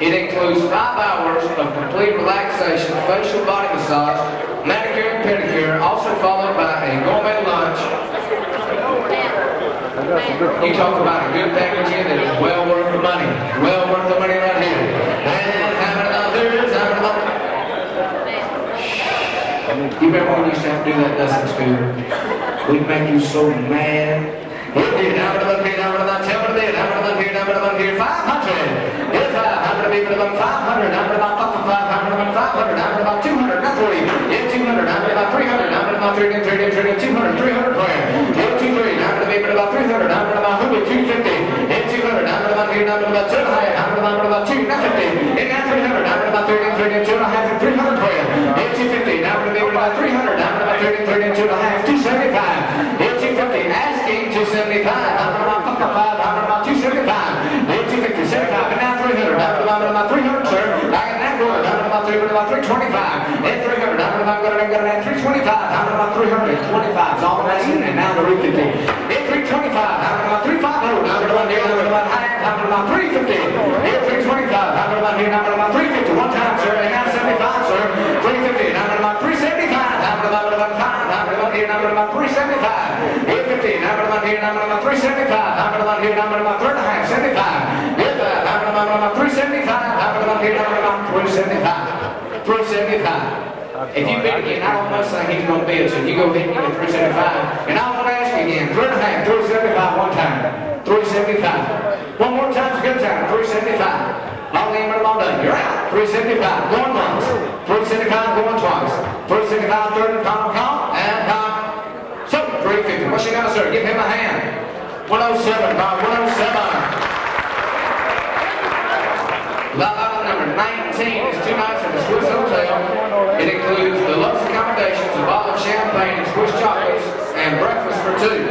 It includes 5 hours of complete relaxation, facial body massage, manicure and pedicure, also followed by a gourmet lunch. You talk about a good package here that is well worth the money. Well worth the money right here. And having you remember when we used to have to do that dusting school? We'd make you so mad. We'd be down to the here, down to the tell me this, down to the here, down to the here, 500. Here's 500, be about 500, down to about 500, down to about 200, not 40. Here's 200, down to about 300, down to about 300, 200, 300 prayer. Here's 230, down to about 300, down to about 250. Here's 200, down to about here, down to about 2 and a half, down to about 2, not 50. Here's 300, down to about 30, 2 and a half, and 300 prayer. Here's 250, down to about 300, down to about 30, 2 and a half, 275. Here's 250, asking 275, down to about 55, down to about 275. Here's 250, 75, and now 300, down to about 300, sir. I got that going, down to about 325. Here's 300, down to about 325, down to about 325. It's all the last and now the 350. Here's 325, down to about 350, down to about here, down to about half, down to about 350. Here's 325, down to about here, down to about 350. One time, sir, and now 75, sir. 350, down to about 375, down to about 5, down to about here, down to about 375. Here's 50, down to about here, down to about 375, down to about here, down to about 3.5, 75. Here's 5, down to about 375, down to about here, down to about 375. 375. If you bid again, I don't know say he's gonna bid, so you go ahead and give me 375. And I'm gonna ask you again, 3.5, 375 one time. 375. One more time's a good time, 375. All in, all done. You're out. 375, going once. 375, going twice. 375, third and final call, and so 350. What's she got, sir? Give him a hand. 107, by 107. Lot item number 19 is 2 nights at the Swiss Hotel. It includes deluxe accommodations, a bottle of champagne and Swiss chocolates, and breakfast for 2.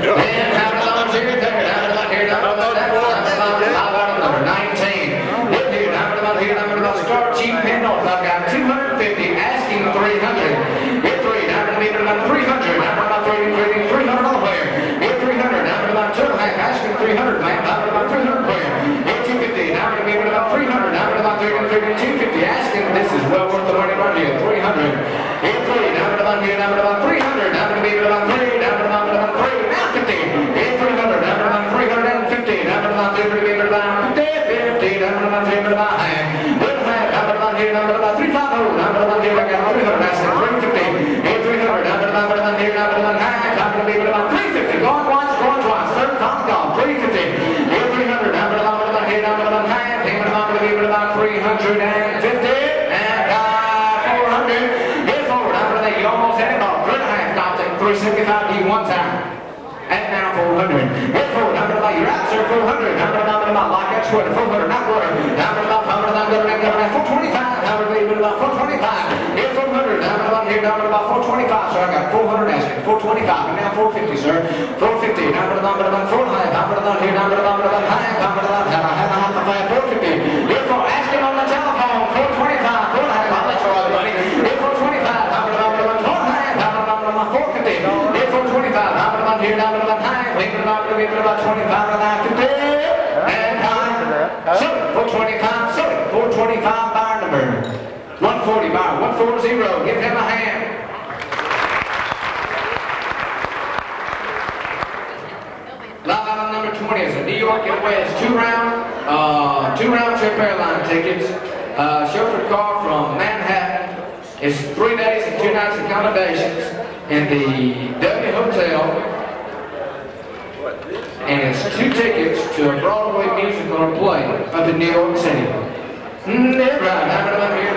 And how many dollars here? Take it. How many dollars here? How many dollars? Item number 19. Look here. How many dollars here? How many dollars? Start cheap pen notes. I've got 250, asking 300. Get 3. How many about 300? How about 300 on where? Get 300. How many about 2.5? Asking 300, man. How about 300 where? Get 250. How many about 300? How many about 250? Asking. This is well worth the money right here. 300. Get 3. How many about here? How many about 300? How many about 3? How many about 3? Now 50. Get 300. How many about 350? How many about 300? About 50. How many about 300? About half. Good half. How many about here? How many about 350? How many about here? I got 300. Asking 350. Get 300. How many about here? How many about half? How many about 350? Going once, going twice. Third time gone. 350. Get 300. How many about here? How many about half? How many about 350? And 400. Get forward. How many? You almost had it all. 3.5. Stop it. 375. You one time. And now 400. Get forward. How many about you're out, sir? 400. How many about like that sweater? 400. Not water. How many about 425? How many about 425? Get 400. How many about here? How many about 425? Sir, I got 400 asking. 425. And now 450, sir. 450. How many about 4.5? How many about here? How many about half? How many about half of 450? Get for asking on the telephone. 425. 4.5. I'll let you all the money. Get 425. How many about 4.5? How many about 450? Get 425. How many about here? How many about half? How many about 25? And 50. And time. So 425. So 425 bar number 140 bar 140. Give him a hand. Lot item number 20 is a New York and West two-round trip airline tickets. Chauffeured car from Manhattan. It's 3 days and 2 nights accommodations in the W Hotel. and it's 2 tickets to a Broadway musical or play up in New York City. That's right, how many of them here?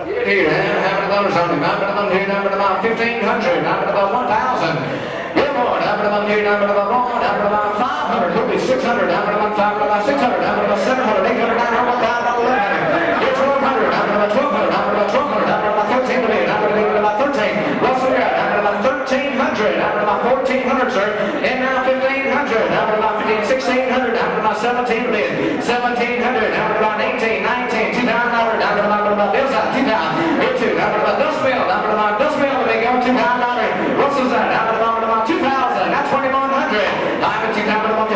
Get here, how many of those on him? How many of them here? How many of them? 1,500, how many of them? 1,000. Good Lord, how many of them here? How many of them? Lord, how many of them? 500, could be 600, how many of them? 500, 600, how many of them? 700, 800, 900, 1,000, 1,100. It's 1,200, how many of them? 1,200, how many of them? 1,200, how many of them? 13 million, how many of them? 13. Russell Garrett, how many of them? 1,300, how many of them? 1,400, sir. And now 1,500, how many of them? 1,600, how many of them? 17 million, 1,700, how many of them? 18, 19, $2,000, how many of them? Bill's out, 2,000. Here too, how many of them? Dust Mill, how many of them? Dust Mill, they go $2,000. Russell's out, how many of them? 2,000, that's 2,100. I'm at 2,000, how many of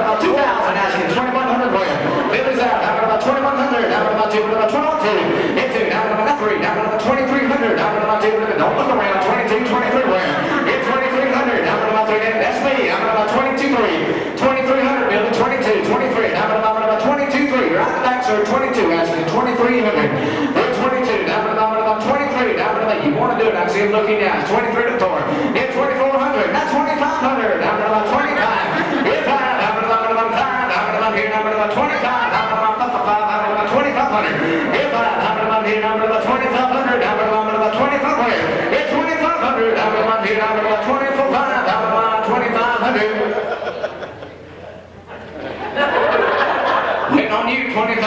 them? 2,000, asking 2,100 for you. Billy's out, how many of them? 2,100, how many of them? 2,100. Into, how many of them? 3, how many of them? 2,300, how many of them? Don't look around, 22, 23 where? It's 2,300, how many of them? That's me, how many of them? 22, 3. 2,300, Billy, 22, 23, how many of them? 22, 3. Right back, sir, 22, asking 2,300. We're 22, how many of them? 23, how many of them? You want to do it, I see him looking down. It's 23 to 4. It's 2,400, that's 2,500, how many of them? 25. It's 5, how many of them? 5, how many of them here? How many of them? 25, how many of them? 5, how many of them? 2,500. It's 5, how many of them here? How many of them? 2,500, how many of them? 2,500. It's 2,500, how many of them here? How many of them? 24,500, how many of them? 2,500. Waiting on you, 25.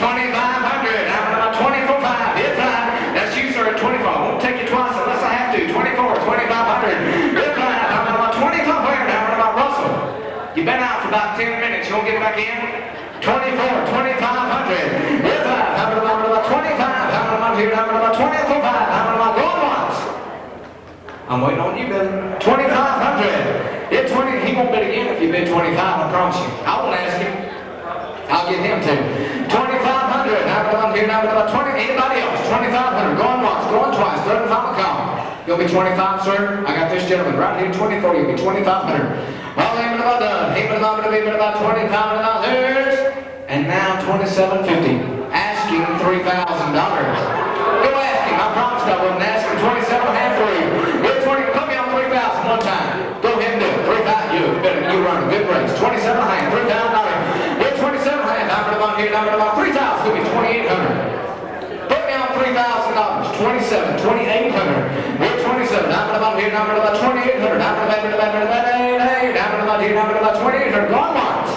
2,500, how many of them? 24,500. It's 5. That's you, sir, at 24. I won't take you twice unless I have to. 24, 2,500. It's 5, how many of them? 2,500, how many of them? Russell. You've been out for about 10 minutes. You won't get back in? 24, 2,500. It's 5, how many of them? 25, how many of them here? How many of them? 24,500, how many of them? Going once. I'm waiting on you, Billy. 2,500. It's 20. He won't bid again if you bid 25, I promise you. I won't ask him. I'll get him to. 2,500. How many of them here? How many of them? 20. Anybody else? 2,500. Going once, going twice. Third and final call. You'll be 25, sir. I got this gentleman right here, 24. You'll be 2,500. All the about done. He about about 25 dollars. And now 27.50. Asking $3,000. Go ask him. I promised I wouldn't ask him. 27 and a half for you. Get 20. Put me on 3,000 one time. Go ahead and do it. 3,000. You run a good race. 27 and a half. $3,000. Get 27 and a half. Number of them here. Number of them. 3,000. Give me 2,800. Put me on $3,000. 27. 2,800. We're 27. Number of them here. Number of them. 2,800. Number of them here. Number of them here. Number of them. 2,800. Going once.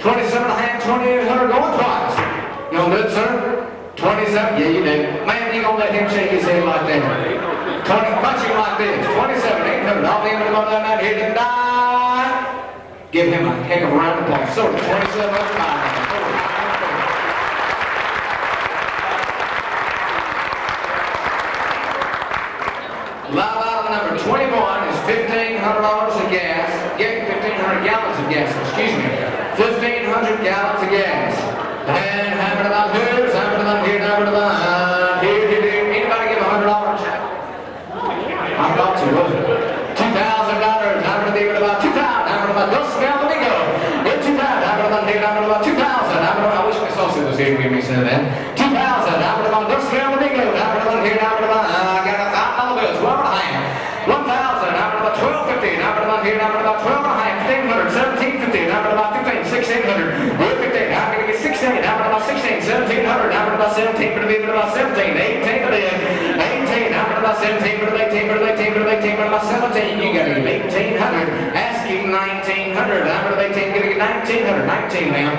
27 and a half. 2,800. Going twice. You gonna do it, sir? 27? Yeah, you do. Man, you gonna let him shake his head like that. 20, punch him like this. 27, 800. All the end of the money out here tonight. Give him a heck of a round of applause. So, 27 over 5. Live item number 21 is $1,500 of gas. 1,500 gallons of gas, excuse me. 1,500 gallons of gas. And how many of them here? How many of them here? How many of them here? Anybody give $100? I thought you would. $2,000. How many of them about 2,000? How many of them? Don't smell the bingo. Get 2,000. How many of them here? How many of them? 2,000. How many of them? I wish my associate was here to give me some of that. 2,000. How many of them? Don't smell the bingo. How many of them here? How many of them? I got $1,000 bills. 12 and a half. 1,000. How many of them? 12.50. How many of them here? How many of them? 12 and a half. 1,500. 17.50. How many of them? 15. 1,600. We're 15. How many get 16? How many about 16? 1,700. How many about 17? But about 17. 18 to 18. How many about 17? But 18. But 18. But 18. But about 17. You got to get 1,800. Asking 1,900. How many about 18? Gonna get 1,900. 19 now.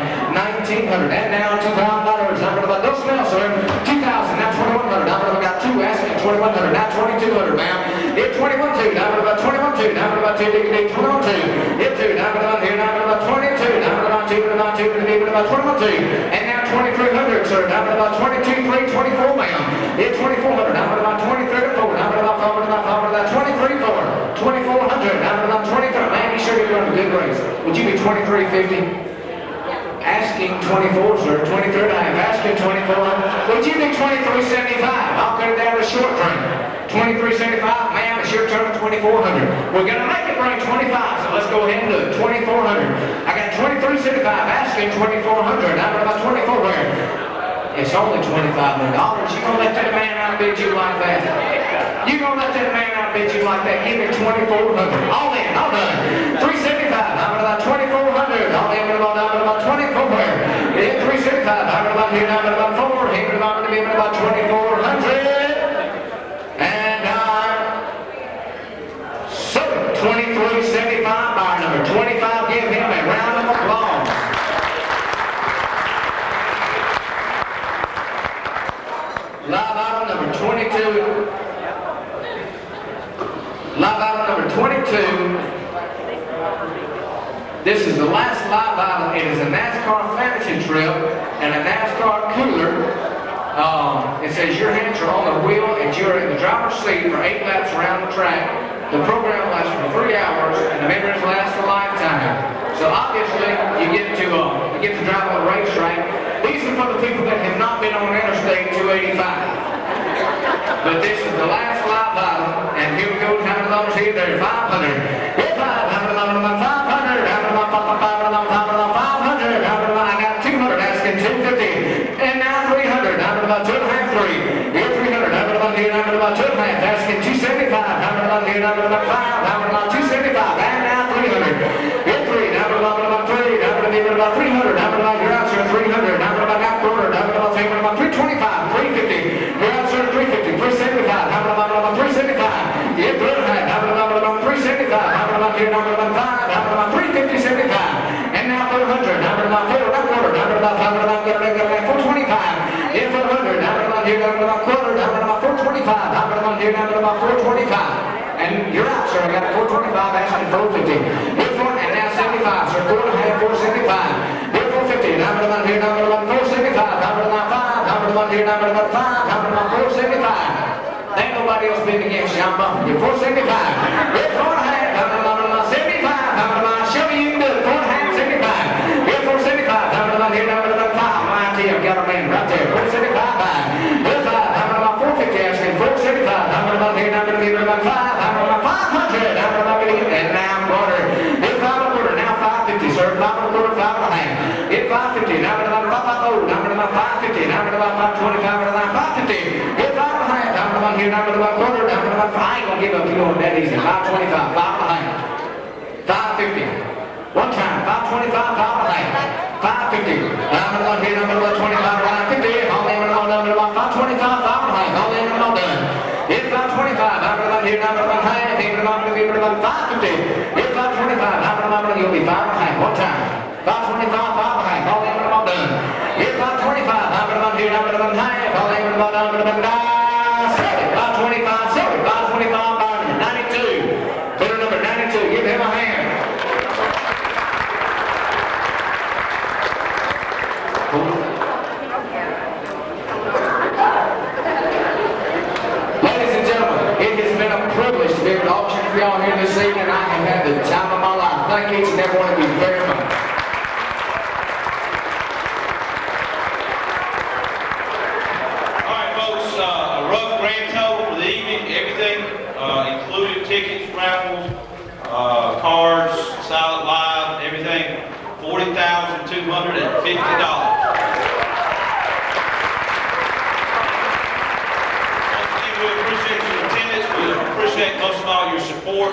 1,900. And now $2,000. How many about those smells, sir? 2,000. Now 2,100. How many got 2? Asking 2,100. Now 2,200, ma'am. It's 21.2. How many about 21.2? How many about 2? 21.2. It's 2. How many about here? How many about 22? How many about 2? About 2? About 21.2. And now 2,300, sir. How many about 22, 3, 24, ma'am. It's 2,400. How many about 23 to 4? How many about 4? How many about 23, 4? 2,400. How many about 23? Man, you sure you're running a good race. Would you be 23.50? Asking 24, sir. 23 and a half. Asking 24. Would you be 23.75? I'll cut it down to short train. 23.75, ma'am, it's your turn at 2,400. We're gonna make it bring 25, so let's go ahead and do it. 2,400. I got 23.75, asking 2,400. How about 24 where? It's only $2,500. You gonna let that man outbid you like that? You gonna let that man outbid you like that? Give me $2,400. All in, all done. $375. How about $2,400? All in, about $2,400. Yeah, $375. How about here? How about $4? Here, about $2,400. And $23.75 by number 25. Give him a round of applause. Live item number 22. Live item number 22. This is the last live item. It is a NASCAR fantasy trip and a NASCAR cooler. It says your hands are on the wheel and you're in the driver's seat for 8 laps around the track. The program lasts for 3 hours and the memories last a lifetime. So obviously you get to drive on the racetrack. These are for the people that have not been on Interstate 285. But this is the last live item, and here we go. How many dollars here? There, 500. Here's 500. How many dollars? 500. How many dollars? 500. How many dollars? I got 200. Asking 250. And now 300. How many dollars? 2.5, 3. Here's 300. How many dollars here? How many dollars? 2.5. Asking 275. How many dollars here? How many dollars? 5. How many dollars? 275. And now 300. Here's 3. How many dollars? 3. How many dollars? 300. How many dollars? Your answer 300. How many dollars? Quarter. How many dollars? 325. 350. Your answer 350. 375. How many dollars? 375. Yeah, 300. How many dollars? 375. How many dollars here? How many dollars? 5. How many dollars? 350. 75. And now 400. How many dollars? 4. Not quarter. How many dollars? 425. Yeah, 400. How many dollars here? How many dollars? Quarter. How many dollars? 425. How many dollars here? How many dollars? 425. And you're out, sir. I got 425. Asking 450. Here's 4. And now 75, sir. 4.5. 475. Here's 450. How many dollars here? How many dollars? 475. How many dollars? 5. How many dollars here? How many dollars? 5. How many dollars? 475. Ain't nobody else bidding against you. I'm bumping you. 475. Here's 4.5. How many dollars? 75. How many dollars? Show me you can do it. 4.5. 75. Here's 475. How many dollars here? How many dollars? 5. My idea. I've got a man right there. 475. Here's 5. How many dollars? 450. Asking 475. How many dollars here? How many dollars? 5. How many dollars? 500. How many dollars? And now quarter. Here's 5.25. Now 550, sir. 5.25. 5.5. Here's 550. Now many dollars? 550. How many dollars? 550. How many dollars? 525. How many dollars? 550. Here's 5.5. How many dollars here? How many dollars? Quarter. How many dollars? I ain't gonna give up. You going that easy. 525. 5.5. 550. One time. 525. 5.5. 550. How many dollars here? How many dollars? 25. 550. All in and all done. 525. 5.5. All in and all done. Here's 525. How many dollars here? How many dollars? Half. Here, how many dollars? 550. Here's 525. How many dollars? You'll be 5.5. One time. 525. 5.5. All in and all done. Here's 525. How many dollars here? How many dollars? Half. All in and all done. 525. 525. 92. Bidder number 92. Give him a hand. Ladies and gentlemen, it has been a privilege to be able to auction for y'all here this evening. I have had the time of my life. Thank each and every one of you very much.
All right, folks, a rough grand total for the evening, everything, including tickets, raffles, cards, silent live, everything, $40,250. We appreciate your attendance. We appreciate most of all your support.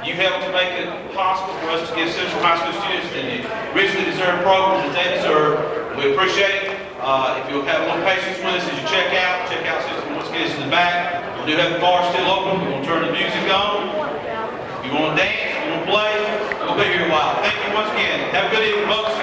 You helped to make it possible for us to give Central High School students the richly deserved programs that they deserve. We appreciate it. If you'll have a little patience with us as you check out system once it gets in the back. We do have the bar still open. We're going to turn the music on. If you want to dance, if you want to play, we'll be here a while. Thank you once again. Have a good evening, folks.